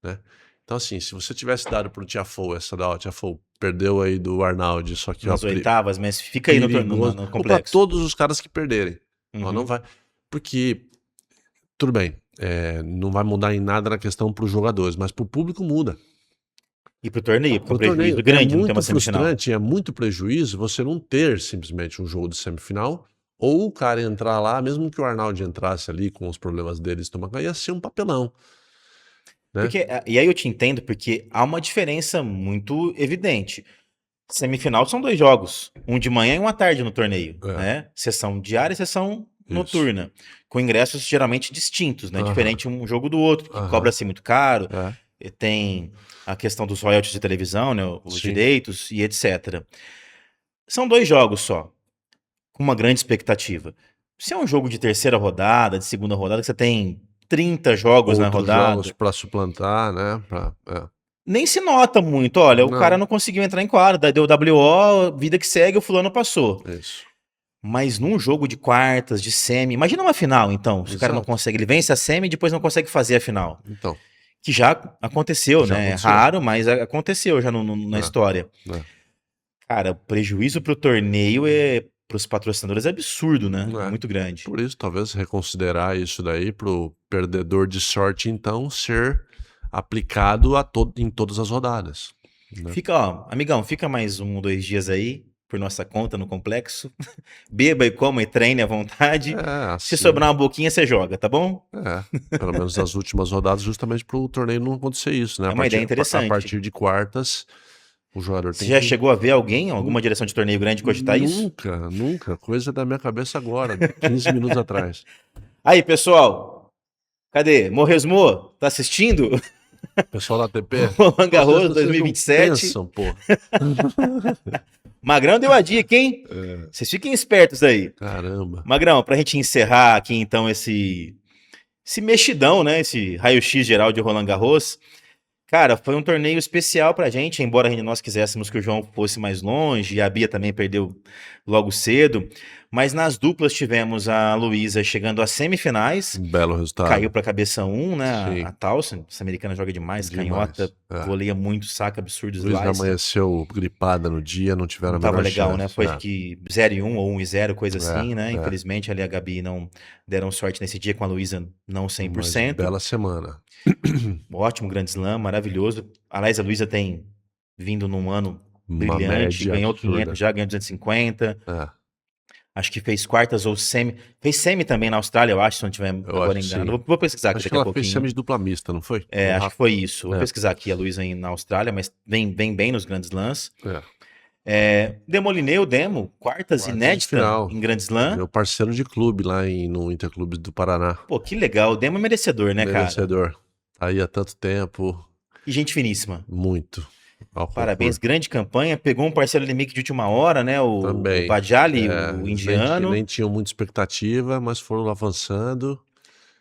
B: né? Então assim, se você tivesse dado pro Tiafoe essa da, ó, Tiafoe perdeu aí do Arnaldi, só que ó,
A: Nas oitavas, mas fica aí no
B: perigoso. Ou para
A: complexo.
B: todos os caras que perderem. Ó, não
A: Uhum.
B: vai. Porque, tudo bem, não vai mudar em nada na questão para os jogadores, mas para o público muda.
A: E pro torneio, porque é um
B: O torneio
A: prejuízo grande
B: é
A: não ter uma
B: muito
A: semifinal.
B: frustrante, é muito prejuízo você não ter simplesmente um jogo de semifinal, ou o cara entrar lá, mesmo que o Arnaldi entrasse ali com os problemas dele estomacal, ia ser um papelão. Né?
A: Porque, e aí eu te entendo, porque há uma diferença muito evidente. Semifinal são 2 jogos, um de manhã e um à tarde no torneio,
B: É.
A: né? Sessão diária e sessão
B: Isso.
A: noturna, com ingressos geralmente distintos, né?
B: Aham.
A: Diferente um jogo do outro, que
B: Aham.
A: cobra-se muito caro,
B: É.
A: e tem a questão dos royalties de televisão, né? Os
B: Sim.
A: direitos e etc. São 2 jogos só, com uma grande expectativa. Se é um jogo de terceira rodada, de segunda rodada, que você tem 30 jogos na
B: Outros
A: rodada,
B: jogos para suplantar, né?
A: nem se nota muito. Olha, o
B: Não.
A: cara não conseguiu entrar em quadra, deu WO, vida que segue, o fulano passou.
B: Isso.
A: Mas num jogo de quartas, de semi, imagina uma final, então. Se o cara não
B: Exato.
A: consegue, ele vence a semi e depois não consegue fazer a final.
B: Então.
A: Que já aconteceu,
B: Já
A: né?
B: aconteceu.
A: É raro, mas aconteceu já na
B: É.
A: história.
B: É.
A: Cara, o prejuízo pro torneio pros patrocinadores é absurdo, né?
B: É.
A: Muito grande.
B: Por isso, talvez reconsiderar isso daí pro perdedor de sorte, então, ser aplicado em todas as rodadas. Né?
A: Fica, ó, amigão, fica mais 1 ou 2 dias aí, por nossa conta no complexo. Beba e coma e treine à vontade. Se
B: Assim,
A: sobrar uma boquinha, você joga, tá bom?
B: pelo menos nas últimas rodadas, justamente pro torneio não acontecer isso, né?
A: É uma ideia interessante.
B: A partir de quartas, o jogador
A: Você
B: tem
A: já
B: que...
A: chegou a ver alguém, alguma direção de torneio grande cogitar isso?
B: Nunca. Coisa da minha cabeça agora, 15 minutos atrás.
A: Aí, pessoal, cadê? Morresmo, tá assistindo?
B: Pessoal da ATP,
A: Roland Garros
B: vocês não
A: 2027.
B: pensam, pô.
A: Magrão deu a dica, hein? Vocês fiquem espertos aí.
B: Caramba.
A: Magrão, pra gente encerrar aqui então esse mexidão, né? Esse raio-x geral de Roland Garros. Cara, foi um torneio especial pra gente, embora nós quiséssemos que o João fosse mais longe, e a Bia também perdeu logo cedo. Mas nas duplas tivemos a Luísa chegando às semifinais,
B: Um belo
A: caiu
B: resultado.
A: pra cabeça um, né? A
B: Sim,
A: Towson, essa americana joga demais, canhota,
B: demais. É.
A: voleia muito, saca absurdos
B: Luiz já
A: slice.
B: amanheceu gripada no dia, não tiveram
A: Não
B: a
A: tava
B: menor
A: legal, né?
B: chance.
A: Foi acho que 0-1 ou 1-0, coisa assim, né?
B: É, é.
A: Infelizmente ali a Gabi não deram sorte nesse dia com a Luísa não
B: Mas
A: 100%.
B: bela semana.
A: Ótimo, Grand Slam, maravilhoso. Aliás, a Luísa tem vindo num ano
B: Uma
A: brilhante,
B: média
A: ganhou 500
B: absurda.
A: já, ganhou 250.
B: É,
A: Acho que fez quartas ou semi. Fez semi também na Austrália, eu acho, se não estiver
B: eu acho
A: agora
B: que
A: enganado.
B: sim.
A: Vou pesquisar aqui
B: Acho que
A: daqui a
B: ela fez
A: pouquinho.
B: semi de dupla mista, não foi?
A: É,
B: No
A: acho que
B: rápido.
A: foi isso. Vou
B: É,
A: pesquisar aqui a Luísa na Austrália, mas vem bem nos grandes lãs.
B: é.
A: Demolinei o Demo, quartas
B: Quartas de
A: inédita
B: final.
A: em Grand Slam.
B: Meu parceiro de clube lá no Interclube do Paraná.
A: Pô, que legal. O Demo é merecedor, né, cara?
B: Merecedor. Tá aí há tanto tempo.
A: E gente finíssima.
B: Muito. Ao
A: Parabéns,
B: concurso.
A: grande campanha. Pegou um parceiro limite de última hora, né? O
B: Também.
A: Bajali,
B: É,
A: o
B: eles
A: indiano.
B: nem tinham muita expectativa, mas foram avançando.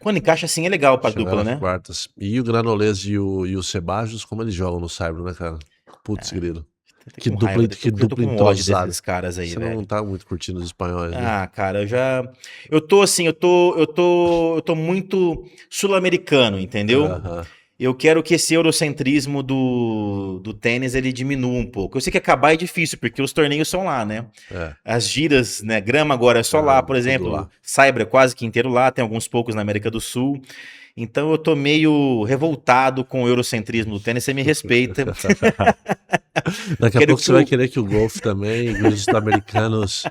A: Quando encaixa assim é legal pra
B: Chegaram
A: dupla,
B: às
A: né?
B: quartas. E o Granolês e o Sebajos, como eles jogam no Saibro, né, cara? Putz, grilo.
A: Eu tô com raiva,
B: Que
A: eu tô
B: dupla
A: com ódio
B: entrosada.
A: desses caras aí,
B: Você não
A: velho.
B: tá muito curtindo os espanhóis, né?
A: Ah, cara, eu tô assim, eu tô muito sul-americano, entendeu?
B: Aham.
A: Eu quero que esse eurocentrismo do tênis ele diminua um pouco. Eu sei que acabar é difícil, porque os torneios são lá, né?
B: É,
A: As giras, né? Grama agora é só lá, por
B: tudo
A: exemplo.
B: lá.
A: Saibro é quase que inteiro lá, tem alguns poucos na América do Sul. Então eu tô meio revoltado com o eurocentrismo do tênis, você me respeita.
B: Daqui a
A: Quero
B: pouco
A: que
B: você vai
A: o.
B: querer que o golfe também, e os americanos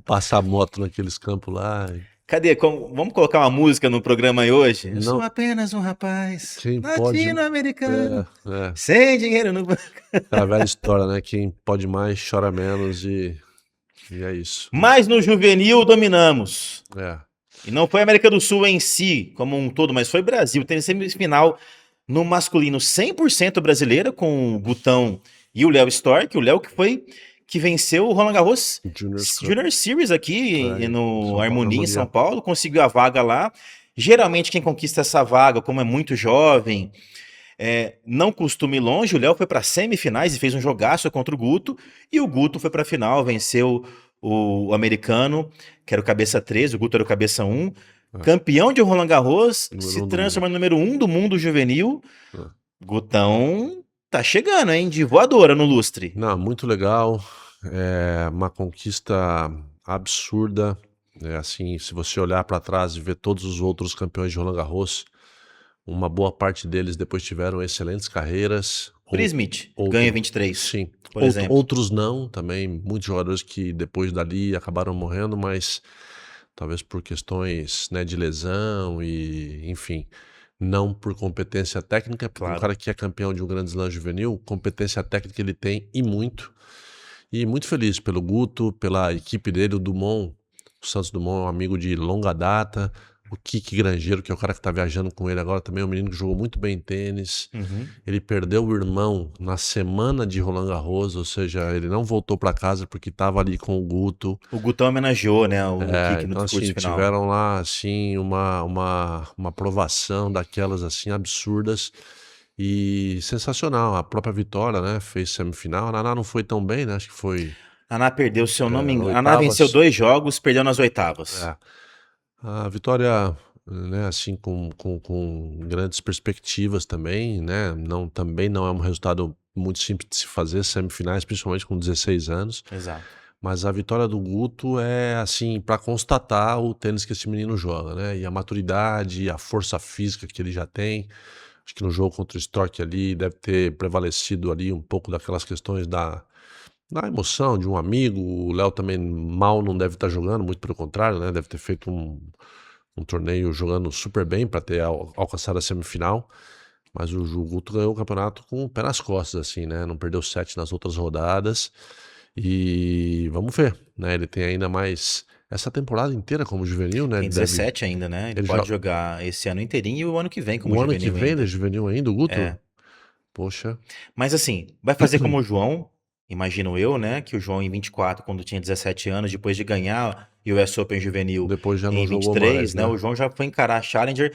B: passar moto naqueles campos lá.
A: Cadê? Vamos colocar uma música no programa aí hoje? Eu sou
B: Não,
A: apenas um rapaz
B: quem pode.
A: latino-americano,
B: É, é.
A: sem dinheiro no banco.
B: Aquela velha história, né? Quem pode mais chora menos e é isso.
A: Mas no juvenil dominamos.
B: É.
A: E não foi a América do Sul em si, como um todo, mas foi Brasil. Tem semifinal no masculino 100% brasileira, com o Gutão e o Léo Stork. O Léo que venceu o Roland Garros
B: Juniors Cup.
A: Junior Series aqui
B: É,
A: no
B: São Paulo,
A: Harmonia, em São
B: Harmonia.
A: Paulo. Conseguiu a vaga lá. Geralmente quem conquista essa vaga, como é muito jovem, não costuma ir longe. O Léo foi para semifinais e fez um jogaço contra o Guto. E o Guto foi para a final, venceu o americano, que era o cabeça 13, o Guto era o cabeça 1.
B: É.
A: Campeão de Roland Garros,
B: Número
A: se
B: 1 do
A: transforma
B: mundo.
A: no número 1 do mundo juvenil.
B: É.
A: Gutão tá chegando, hein? De voadora no lustre.
B: Não, muito legal. É uma conquista absurda. É assim, se você olhar para trás e ver todos os outros campeões de Roland Garros, uma boa parte deles depois tiveram excelentes carreiras.
A: Chris Smith ganha
B: Outro,
A: 23,
B: sim.
A: por exemplo.
B: Outros não, também. Muitos jogadores que depois dali acabaram morrendo, mas talvez por questões, né, de lesão e, enfim, não por competência técnica, porque um
A: Claro.
B: cara que é campeão de um grande slam juvenil, competência técnica ele tem e muito. E muito feliz pelo Guto, pela equipe dele, o Dumont. O Santos Dumont é um amigo de longa data. O Kiki Grangeiro, que é o cara que tá viajando com ele agora, também é um menino que jogou muito bem tênis.
A: Uhum.
B: Ele perdeu o irmão na semana de Roland Garros, ou seja, ele não voltou para casa porque estava ali com o Guto.
A: O Gutão homenageou, né, o Kiki no
B: Então,
A: discurso
B: assim,
A: final.
B: tiveram lá, assim, uma aprovação daquelas, assim, absurdas e sensacional. A própria Vitória, né, fez semifinal. A Naná não foi tão bem, né, acho que foi
A: Naná perdeu, se eu não me engano. A Naná
B: oitavas.
A: venceu 2 jogos, perdeu nas oitavas.
B: É. A Vitória, né, assim, com grandes perspectivas também, né, também não é um resultado muito simples de se fazer, semifinais, principalmente com 16 anos.
A: Exato.
B: Mas a vitória do Guto é, assim, para constatar o tênis que esse menino joga, né, e a maturidade, a força física que ele já tem. Acho que no jogo contra o Stork ali deve ter prevalecido ali um pouco daquelas questões da emoção de um amigo. O Léo também mal não deve estar jogando, muito pelo contrário, né? Deve ter feito um torneio jogando super bem para ter alcançado a semifinal. Mas o Guto ganhou o campeonato com o pé nas costas, assim, né? Não perdeu set nas outras rodadas. E vamos ver, né? Ele tem ainda mais essa temporada inteira como juvenil, né?
A: Tem
B: Ele deve.
A: 17 ainda, né? Ele
B: Ele
A: pode
B: já.
A: jogar esse ano inteirinho e o ano que vem como
B: O ano que
A: juvenil
B: vem ele é
A: ainda.
B: juvenil ainda, o Guto?
A: É.
B: Poxa.
A: Mas assim, vai fazer como o João, imagino eu, né? Que o João em 24, quando tinha 17 anos, depois de ganhar US Open Juvenil
B: Depois já não
A: em
B: jogou mais,
A: 23, né?
B: né?
A: O João já foi encarar a Challenger.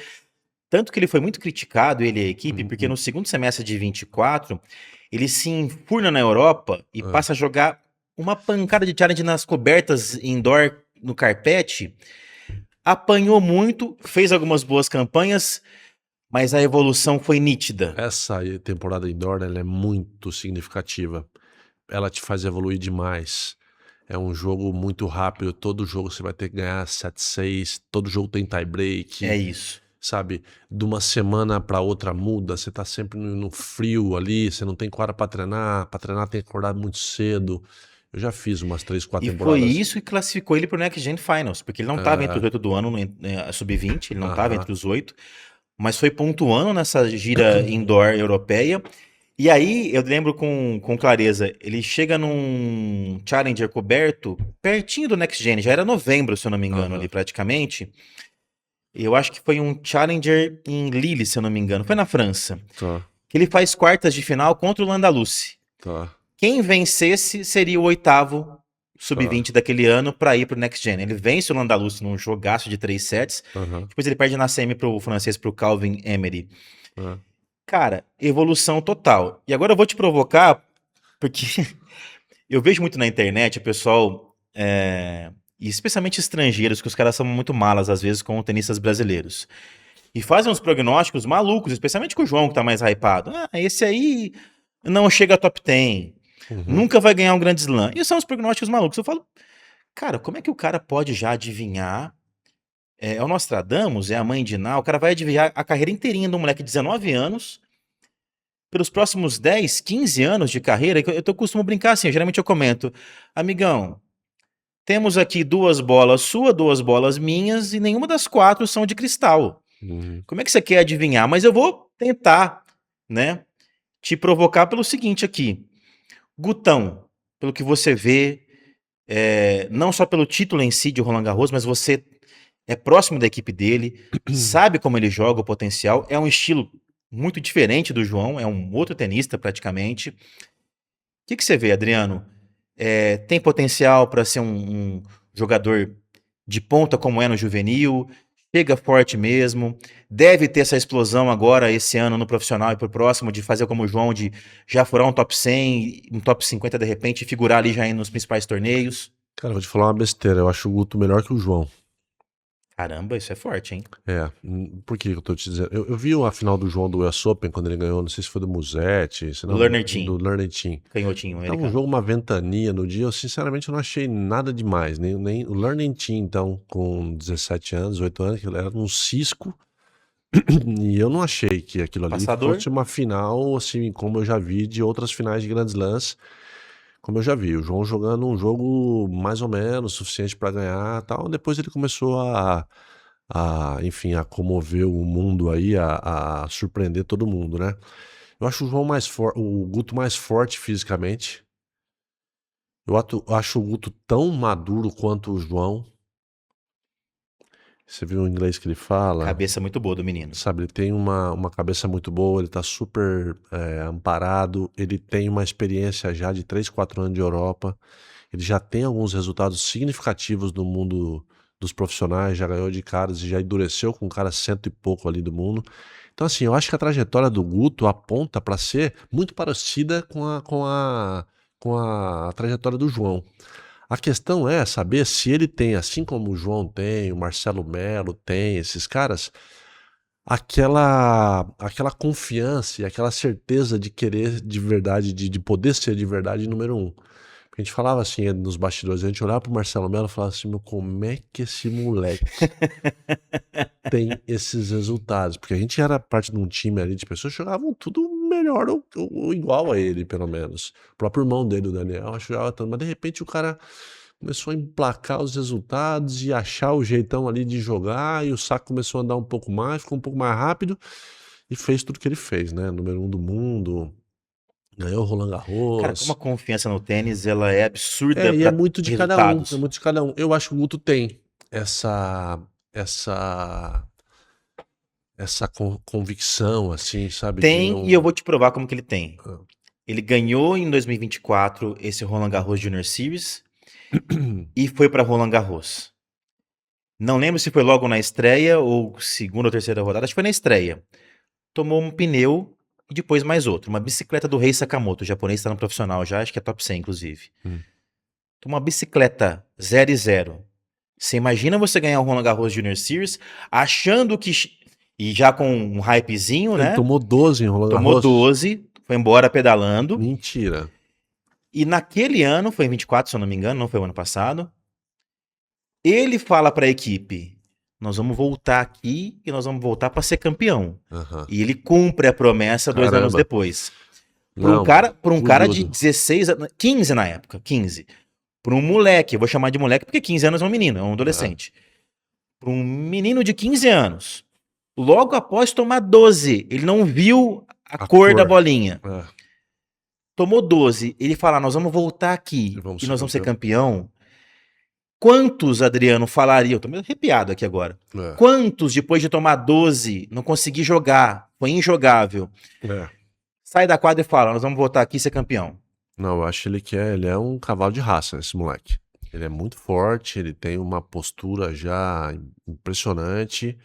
A: Tanto que ele foi muito criticado, ele e a equipe, porque
B: Uhum.
A: no segundo semestre de 24, ele se enfurna na Europa e
B: Ah,
A: passa a jogar uma pancada de challenge nas cobertas indoor no carpete. Apanhou muito, fez algumas boas campanhas, mas a evolução foi nítida.
B: essa temporada indoor, ela é muito significativa. Ela te faz evoluir demais. É um jogo muito rápido, todo jogo você vai ter que ganhar 7-6, todo jogo tem tie
A: É
B: break,
A: isso.
B: sabe? De uma semana para outra muda, você tá sempre no frio ali, você não tem hora para treinar tem que acordar muito cedo. Eu já fiz umas 3, 4
A: E foi
B: temporadas.
A: isso que classificou ele pro Next Gen Finals, porque ele não estava entre os
B: É,
A: 8 do ano, sub-20, ele não estava
B: aham,
A: entre os 8, mas foi pontuando nessa gira indoor europeia. E aí, eu lembro com clareza, ele chega num Challenger coberto, pertinho do Next Gen, já era novembro, se eu não me engano, ali
B: aham,
A: praticamente. Eu acho que foi um Challenger em Lille, se eu não me engano, foi na França,
B: tá,
A: que ele faz quartas de final contra o Landaluce.
B: tá,
A: Quem vencesse seria o oitavo
B: tá,
A: sub-20 daquele ano para ir pro Next Gen. Ele vence o Landaluce num jogaço de 3 sets,
B: aham,
A: depois ele perde na semi pro francês, pro Calvin Emery.
B: aham.
A: Cara, evolução total. E agora eu vou te provocar, porque eu vejo muito na internet o pessoal, e especialmente estrangeiros, que os caras são muito malas às vezes com tenistas brasileiros. E fazem uns prognósticos malucos, especialmente com o João, que tá mais hypado. Ah, esse aí não chega a top 10,
B: Uhum.
A: nunca vai ganhar um grande slam. E são os prognósticos malucos. Eu falo, cara, como é que o cara pode já adivinhar? É o Nostradamus, é a mãe de Ná, o cara vai adivinhar a carreira inteirinha de um moleque de 19 anos, pelos próximos 10, 15 anos de carreira. Eu costumo brincar assim, geralmente eu comento, amigão, temos aqui 2 bolas suas, 2 bolas minhas, e nenhuma das 4 são de cristal.
B: Uhum.
A: Como é que você quer adivinhar? Mas eu vou tentar, né, te provocar pelo seguinte aqui. Gutão, pelo que você vê, não só pelo título em si de Roland Garros, mas você é próximo da equipe dele, sabe como ele joga, o potencial, é um estilo muito diferente do João, é um outro tenista praticamente. O que você vê, Adriano? Tem potencial para ser um jogador de ponta como é no juvenil, chega forte mesmo, deve ter essa explosão agora esse ano no profissional e pro próximo de fazer como o João, de já furar um top 100, um top 50 de repente e figurar ali já nos principais torneios.
B: Cara, vou te falar uma besteira. Eu acho o Guto melhor que o João.
A: Caramba, isso é forte, hein?
B: É, por que que eu tô te dizendo? Eu vi a final do João do US Open quando ele ganhou, não sei se foi do Musetti, se
A: Do
B: não,
A: Learner
B: do
A: Team,
B: Learning Team.
A: canhotinho
B: Tava um
A: americano.
B: jogo, uma ventania no dia, eu sinceramente não achei nada demais, nem o Learning Team, então, com 17 anos, 18 anos, que ele era um cisco, e eu não achei que aquilo ali
A: Passador?
B: fosse uma final, assim, como eu já vi de outras finais de Grand Slams, como eu já vi, o João jogando um jogo mais ou menos suficiente para ganhar, tal. Depois ele começou enfim, a comover o mundo aí, a surpreender todo mundo, né? Eu acho o João mais forte, o Guto mais forte fisicamente. Acho o Guto tão maduro quanto o João. Você viu o inglês que ele fala?
A: Cabeça muito boa do menino.
B: Sabe, ele tem uma cabeça muito boa, ele tá super amparado, ele tem uma experiência já de 3, 4 anos de Europa, ele já tem alguns resultados significativos no mundo dos profissionais, já ganhou de caras e já endureceu com um cara cento e pouco ali do mundo. Então, assim, eu acho que a trajetória do Guto aponta para ser muito parecida com a trajetória do João. A questão é saber se ele tem, assim como o João tem, o Marcelo Melo tem, esses caras, aquela confiança e aquela certeza de querer de verdade, de poder ser de verdade número um. Porque a gente falava assim nos bastidores, a gente olhava pro Marcelo Melo e falava assim, meu, como é que esse moleque tem esses resultados? Porque a gente era parte de um time ali de pessoas que jogavam tudo melhor ou igual a ele, pelo menos. O próprio irmão dele, o Daniel, acho que jogava tanto, mas de repente o cara começou a emplacar os resultados e achar o jeitão ali de jogar, e o saco começou a andar um pouco mais, ficou um pouco mais rápido e fez tudo que ele fez, né? Número 1 do mundo, ganhou o Roland
A: Cara, como a
B: Garros.
A: confiança no tênis, ela é absurda
B: E é
A: para
B: muito de cada um, é
A: resultados.
B: muito de cada um. Eu acho que o Guto tem essa, essa convicção, assim, sabe, de
A: Tem, e eu
B: não.
A: vou te provar como que ele tem.
B: Ah,
A: Ele ganhou em 2024 esse Roland Garros Junior Series e foi para Roland Garros. Não lembro se foi logo na estreia ou segunda ou terceira rodada, acho que foi na estreia. Tomou um pneu e depois mais outro. Uma bicicleta do Rei Sakamoto, o japonês está no profissional já, acho que é top 100, inclusive.
B: Hum.
A: Uma bicicleta 0 e 0. Você imagina você ganhar o Roland Garros Junior Series achando que. E já com um hypezinho,
B: Ele
A: né?
B: tomou 12 em Roland
A: Tomou
B: Garros?
A: 12, foi embora pedalando.
B: Mentira.
A: E naquele ano, foi em 24, se eu não me engano, não foi o ano passado. Ele fala para a equipe: nós vamos voltar aqui e nós vamos voltar para ser campeão.
B: Aham.
A: E ele cumpre a promessa 2 anos
B: Caramba.
A: depois.
B: Não,
A: Por um cara de
B: orgulhoso.
A: 16, 15 na época, 15. Por um moleque, eu vou chamar de moleque porque 15 anos é um menino, é um adolescente. Por um menino de 15 anos, logo após tomar 12, ele não viu a
B: A
A: cor da
B: cor.
A: bolinha.
B: É,
A: Tomou 12, ele fala: nós vamos voltar aqui
B: e vamos
A: e
B: ser
A: nós vamos ser
B: campeão.
A: campeão. Quantos, Adriano, falariam? Eu tô meio arrepiado aqui agora.
B: É,
A: Quantos, depois de tomar 12, não consegui jogar, foi injogável,
B: é.
A: sai da quadra e fala: nós vamos voltar aqui e ser campeão.
B: Não, eu acho ele é um cavalo de raça, esse moleque. Ele é muito forte, ele tem uma postura já impressionante.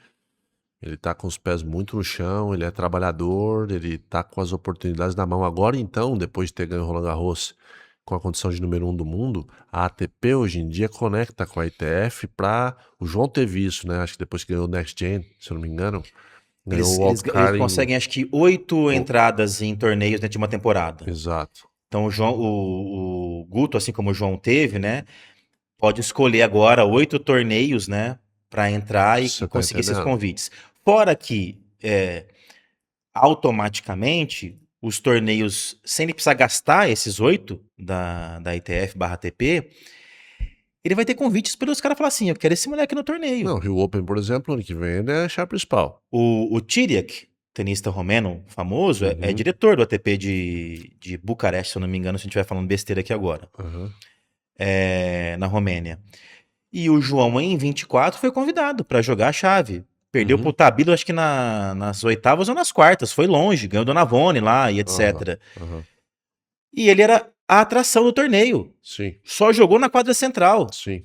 B: Ele tá com os pés muito no chão, ele é trabalhador, ele tá com as oportunidades na mão. Agora então, depois de ter ganho o Roland Garros com a condição de número 1 do mundo, a ATP hoje em dia conecta com a ITF para o João teve isso, né? Acho que depois que ganhou o Next Gen, se eu não me engano, ganhou
A: Eles,
B: o
A: eles, eles
B: wildcard em...
A: conseguem, acho que, 8
B: o-
A: entradas em torneios dentro de uma temporada.
B: Exato.
A: Então, o Guto, assim como o João teve, né, pode escolher agora 8 torneios, né, para entrar e
B: Você tá
A: conseguir esses
B: entendendo?
A: convites. Fora que, automaticamente, os torneios, sem ele precisar gastar esses 8 da ITF/ATP, ele vai ter convites pelos caras falar assim: eu quero esse moleque no torneio.
B: Não, o Rio Open, por exemplo, ano que vem ele é a chave principal.
A: O Ciriac, tenista romeno famoso, é
B: Uhum,
A: diretor do ATP de Bucareste, se eu não me engano, se a gente estiver falando besteira aqui agora,
B: aham,
A: na Romênia. E o João, em 24, foi convidado para jogar a chave. Perdeu pro
B: uhum,
A: Tabilo, acho que nas oitavas ou nas quartas. Foi longe, ganhou do Navone lá e
B: aham,
A: etc.
B: aham.
A: E ele era a atração do torneio.
B: Sim,
A: Só jogou na quadra central.
B: sim.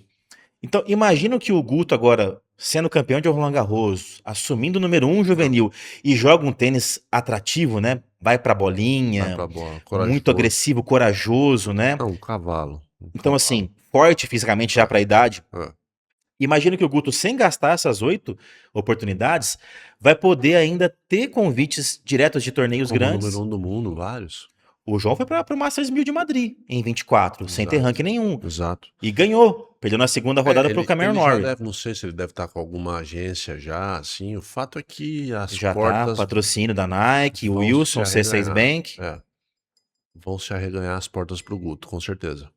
A: Então, imagina que o Guto agora, sendo campeão de Roland Garros, assumindo o número 1 juvenil e joga um tênis atrativo, né? Vai pra
B: Vai
A: bolinha,
B: pra bola.
A: muito
B: Corajoso.
A: agressivo, corajoso, né?
B: Não, um cavalo. Um
A: Então,
B: cavalo.
A: assim, forte fisicamente já
B: É,
A: pra idade.
B: é.
A: Imagina que o Guto, sem gastar essas 8 oportunidades, vai poder ainda ter convites diretos de torneios
B: Como número
A: grandes.
B: 1 do mundo, vários.
A: O João foi para o Masters 1000 de Madrid em 24, sem ter
B: Exato,
A: ranking nenhum.
B: exato.
A: E ganhou. Perdeu na segunda rodada para o Cameron
B: Ele já
A: Norrie.
B: deve, não sei se ele deve estar com alguma agência já, assim. O fato é que as
A: Já tá,
B: portas
A: patrocínio da Nike, o
B: vão se
A: Wilson, C6
B: arreganhar.
A: Bank.
B: É, vão se arreganhar as portas pro Guto, com certeza.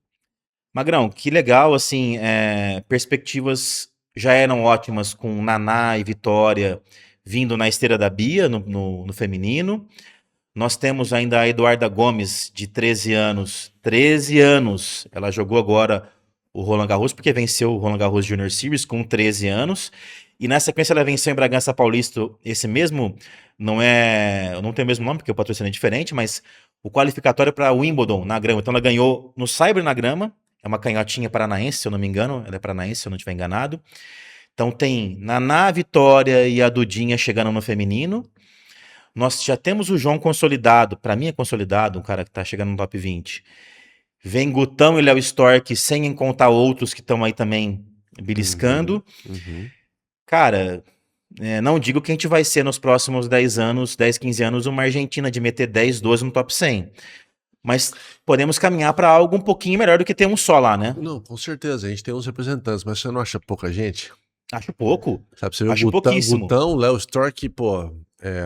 A: Magrão, que legal, assim, perspectivas já eram ótimas com Naná e Vitória vindo na esteira da Bia, no feminino. Nós temos ainda a Eduarda Gomes, de 13 anos. 13 anos! Ela jogou agora o Roland Garros, porque venceu o Roland Garros Junior Series com 13 anos. E na sequência ela venceu em Bragança Paulista esse mesmo, não tem o mesmo nome, porque o patrocínio é diferente, mas o qualificatório para Wimbledon na grama. Então ela ganhou no Saibro na grama, é uma canhotinha paranaense, se eu não me engano, ela é paranaense, se eu não estiver enganado. Então tem Naná, Vitória e a Dudinha chegando no feminino. Nós já temos o João consolidado, para mim é consolidado, um cara que tá chegando no top 20. Vem Gutão e Léo Stork, sem contar outros que estão aí também beliscando.
B: Uhum.
A: Cara, não digo que a gente vai ser nos próximos 10 anos, 10, 15 anos, uma Argentina de meter 10, 12 no top 100. Mas podemos caminhar para algo um pouquinho melhor do que ter um só lá, né?
B: Não, com certeza, a gente tem uns representantes, mas você não acha pouca gente?
A: Acho pouco.
B: Sabe, você vê o
A: Acho
B: Gutão,
A: pouquíssimo.
B: o Léo Stork, pô,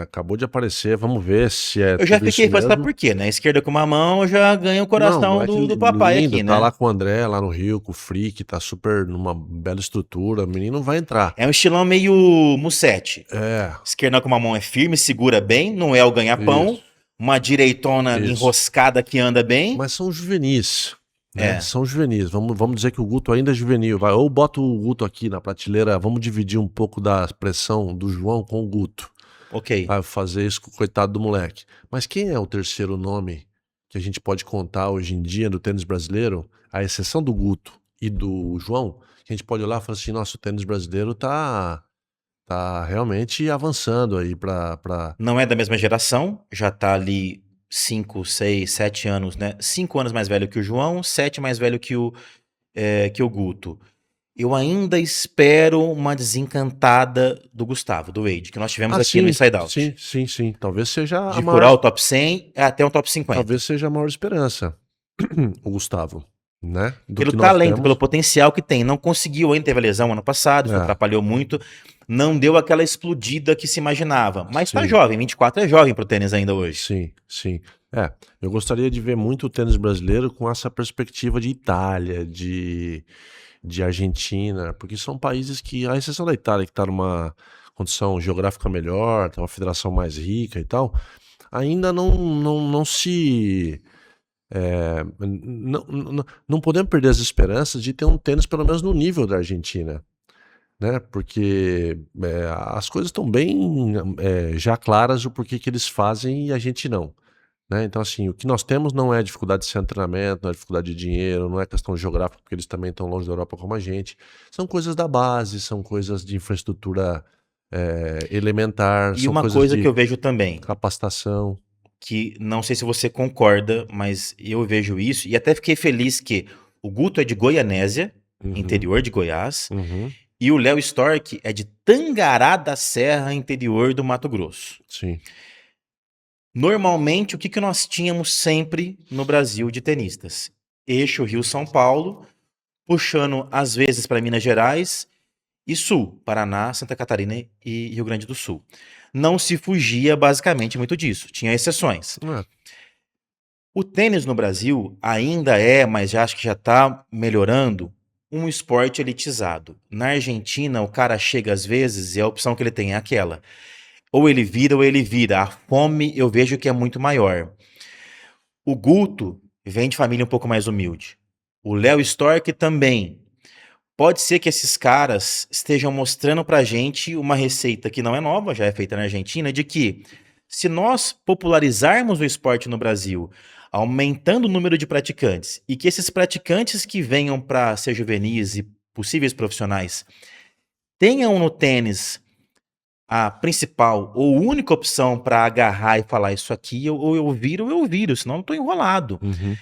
B: acabou de aparecer, vamos ver se é
A: Eu já
B: tudo isso
A: fiquei, sabe
B: mesmo.
A: por quê? Na esquerda com uma mão, eu já ganho o
B: Não,
A: coração
B: moleque
A: do papai
B: lindo,
A: aqui,
B: tá
A: né?
B: lá com o André, lá no Rio, com o Frick, tá super numa bela estrutura, o menino vai entrar.
A: É um estilão meio Mussete.
B: É,
A: Esquerda com uma mão é firme, segura bem, não é o ganha-pão.
B: isso,
A: Uma direitona
B: isso.
A: enroscada que anda bem.
B: Mas são juvenis, né?
A: É.
B: São juvenis. Vamos dizer que o Guto ainda é juvenil. Vai, ou bota o Guto aqui na prateleira, vamos dividir um pouco da pressão do João com o Guto.
A: Ok.
B: Vai fazer isso com o coitado do moleque. Mas quem é o terceiro nome que a gente pode contar hoje em dia no tênis brasileiro, à exceção do Guto e do João, que a gente pode olhar e falar assim, nossa, o tênis brasileiro tá realmente avançando aí para
A: Não é da mesma geração, já tá ali 5, 6, 7 anos, né? 5 anos mais velho que o João, 7 mais velho que o Guto. Eu ainda espero uma desencantada do Gustavo, do Wade, que nós tivemos
B: Ah,
A: aqui no
B: sim,
A: Inside Out.
B: sim, sim, sim. Talvez seja a
A: De
B: maior,
A: furar o top 100 até um top 50.
B: talvez seja a maior esperança, o Gustavo, né? Do
A: Pelo
B: que nós
A: talento, pelo
B: temos.
A: potencial que tem. Não conseguiu ainda, teve a lesão ano passado, isso
B: É,
A: atrapalhou muito. Não deu aquela explodida que se imaginava. Mas tá
B: sim,
A: jovem, 24 é jovem pro tênis ainda hoje.
B: sim, sim. Eu gostaria de ver muito o tênis brasileiro com essa perspectiva de Itália, de Argentina, porque são países que, à exceção da Itália, que está numa condição geográfica melhor, tem uma federação mais rica e tal, ainda não se. Não podemos perder as esperanças de ter um tênis pelo menos no nível da Argentina, né? Porque as coisas estão bem já claras o porquê que eles fazem e a gente não. Né? Então, assim, o que nós temos não é dificuldade de treinamento, não é dificuldade de dinheiro, não é questão geográfica, porque eles também estão longe da Europa como a gente. São coisas da base, são coisas de infraestrutura elementar,
A: E
B: são
A: uma
B: coisas
A: coisa que
B: de
A: eu vejo também,
B: capacitação.
A: que não sei se você concorda, mas eu vejo isso, e até fiquei feliz que o Guto é de Goianésia,
B: Uhum,
A: interior de Goiás,
B: uhum,
A: e o Léo Stork é de Tangará da Serra, interior do Mato Grosso.
B: sim.
A: Normalmente, o que nós tínhamos sempre no Brasil de tenistas? Eixo Rio-São Paulo, puxando às vezes para Minas Gerais e Sul, Paraná, Santa Catarina e Rio Grande do Sul. Não se fugia basicamente muito disso, tinha exceções.
B: É,
A: O tênis no Brasil ainda é, mas já acho que já está melhorando, um esporte elitizado. Na Argentina, o cara chega às vezes e a opção que ele tem é aquela. Ou ele vira ou ele vira. A fome eu vejo que é muito maior. O Guto vem de família um pouco mais humilde. O Léo Stork também. Pode ser que esses caras estejam mostrando pra gente uma receita que não é nova, já é feita na Argentina, de que se nós popularizarmos o esporte no Brasil, aumentando o número de praticantes, e que esses praticantes que venham para ser juvenis e possíveis profissionais tenham no tênis a principal ou única opção para agarrar e falar isso aqui, ou eu viro, senão eu estou enrolado.
B: uhum.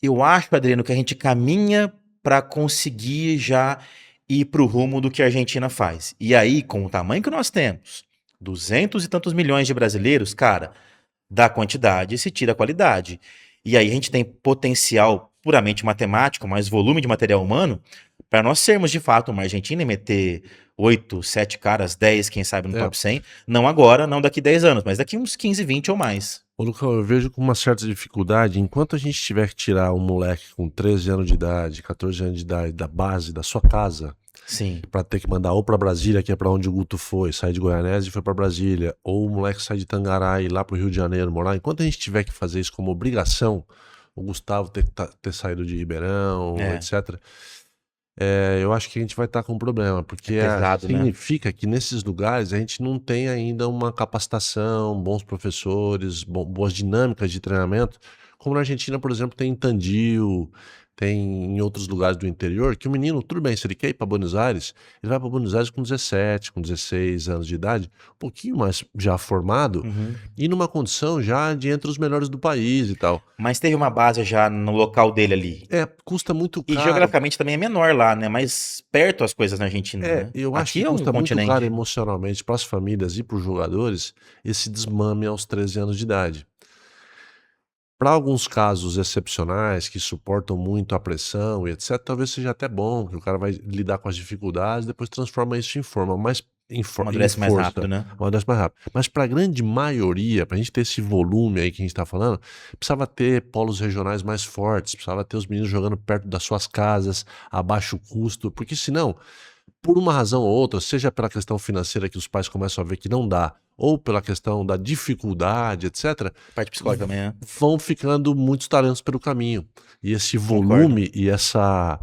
A: Eu acho, Adriano, que a gente caminha para conseguir já ir para o rumo do que a Argentina faz. E aí, com o tamanho que nós temos, 200 e tantos milhões de brasileiros, cara, da quantidade se tira a qualidade. E aí a gente tem potencial puramente matemático, mais volume de material humano, para nós sermos de fato uma Argentina e meter 8, 7 caras, 10, quem sabe no
B: É,
A: top 100, não agora, não daqui 10 anos, mas daqui uns 15, 20 ou mais.
B: ô, Lucão, eu vejo com uma certa dificuldade, enquanto a gente tiver que tirar um moleque com 13 anos de idade, 14 anos de idade da base da sua casa,
A: Sim.
B: pra ter que mandar ou pra Brasília, que é pra onde o Guto foi, sair de Goianésia e foi pra Brasília, ou o moleque sai de Tangará e ir lá pro Rio de Janeiro morar, enquanto a gente tiver que fazer isso como obrigação, o Gustavo ter saído de Ribeirão,
A: É,
B: etc., eu acho que a gente vai estar com um problema,
A: é
B: porque
A: pesado, né?
B: significa que nesses lugares a gente não tem ainda uma capacitação, bons professores, boas dinâmicas de treinamento, como na Argentina, por exemplo, tem em Tandil, tem em outros lugares do interior, que o menino, tudo bem, se ele quer ir para Buenos Aires, ele vai para Buenos Aires com 17, com 16 anos de idade, um pouquinho mais já formado,
A: Uhum.
B: e numa condição já de entre os melhores do país e tal.
A: Mas teve uma base já no local dele ali.
B: Custa muito
A: E
B: caro.
A: geograficamente também é menor lá, né? Mais perto as coisas na Argentina, né?
B: Eu acho que
A: Aqui é um
B: custa muito caro
A: continente.
B: emocionalmente para as famílias e para os jogadores esse desmame aos 13 anos de idade. Para alguns casos excepcionais que suportam muito a pressão e etc, talvez seja até bom, que o cara vai lidar com as dificuldades, depois transforma isso em forma, mas em
A: Amadurece mais rápido,
B: força,
A: né?
B: amadurece mais rápido. Mas para a grande maioria, para a gente ter esse volume aí que a gente está falando, precisava ter polos regionais mais fortes, precisava ter os meninos jogando perto das suas casas, a baixo custo, porque senão por uma razão ou outra, seja pela questão financeira que os pais começam a ver que não dá, ou pela questão da dificuldade, etc.,
A: Parte psicológica também, né?
B: vão ficando muitos talentos pelo caminho. E esse
A: Concordo.
B: volume e essa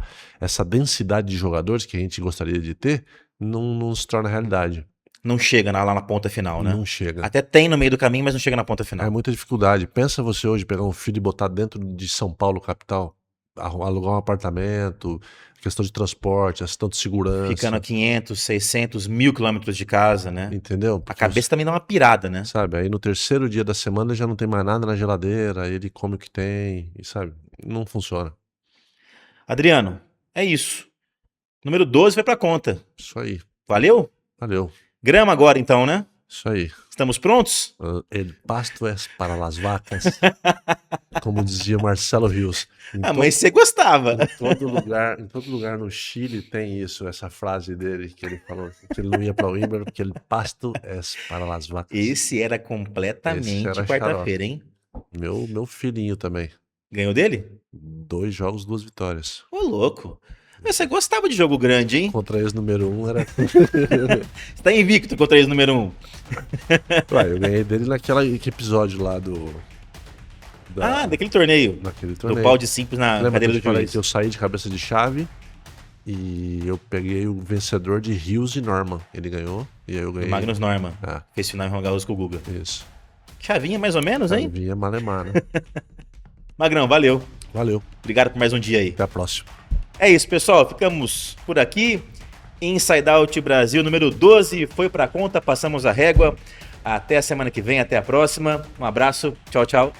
B: densidade de jogadores que a gente gostaria de ter não se torna realidade.
A: Não chega lá na ponta final, né?
B: Não chega.
A: Até tem no meio do caminho, mas não chega na ponta
B: É
A: final.
B: muita dificuldade. Pensa você hoje pegar um filho e botar dentro de São Paulo, capital. alugar um apartamento, questão de transporte, questão de segurança.
A: Ficando a 500, 600, 1000 quilômetros de casa, né?
B: Entendeu?
A: A
B: Porque
A: cabeça também dá uma pirada, né?
B: sabe, aí no terceiro dia da semana já não tem mais nada na geladeira, aí ele come o que tem, e sabe, não funciona.
A: Adriano, é isso. Número 12 foi pra conta.
B: Isso aí,
A: Valeu?
B: valeu.
A: Grama agora então, né?
B: Isso aí.
A: Estamos prontos?
B: El pasto é para las vacas, como dizia Marcelo Rios.
A: Ah, mas você gostava.
B: Em todo lugar no Chile tem isso, essa frase dele que ele falou que ele não ia para o Iber porque el pasto é para las vacas.
A: Esse era
B: Esse
A: completamente
B: era
A: quarta-feira, hein?
B: Meu filhinho também.
A: Ganhou dele?
B: 2 jogos, 2 vitórias.
A: Ô, louco. Mas você gostava de jogo grande, hein?
B: Contra ex número 1 era.
A: Você tá invicto contra eles número 1.
B: Ué, eu ganhei dele naquele episódio lá
A: Daquele torneio.
B: naquele
A: Do
B: torneio.
A: pau de simples na
B: Lembra que
A: cadeira
B: eu
A: do
B: te falei
A: juiz.
B: que eu saí de cabeça de chave e eu peguei o vencedor de Rios e Norman. Ele ganhou e aí eu
A: Do
B: ganhei.
A: Magnus Norman.
B: Ah,
A: Fez final em Roland Garros com o Guga.
B: isso.
A: Chavinha mais ou menos, hein?
B: Vinha Malemar, né?
A: Magrão, valeu.
B: Valeu,
A: Obrigado por mais um dia aí.
B: até a próxima.
A: É isso, pessoal. Ficamos por aqui. Inside Out Brasil número 12 foi pra conta. Passamos a régua. Até a semana que vem. Até a próxima. Um abraço. Tchau, tchau.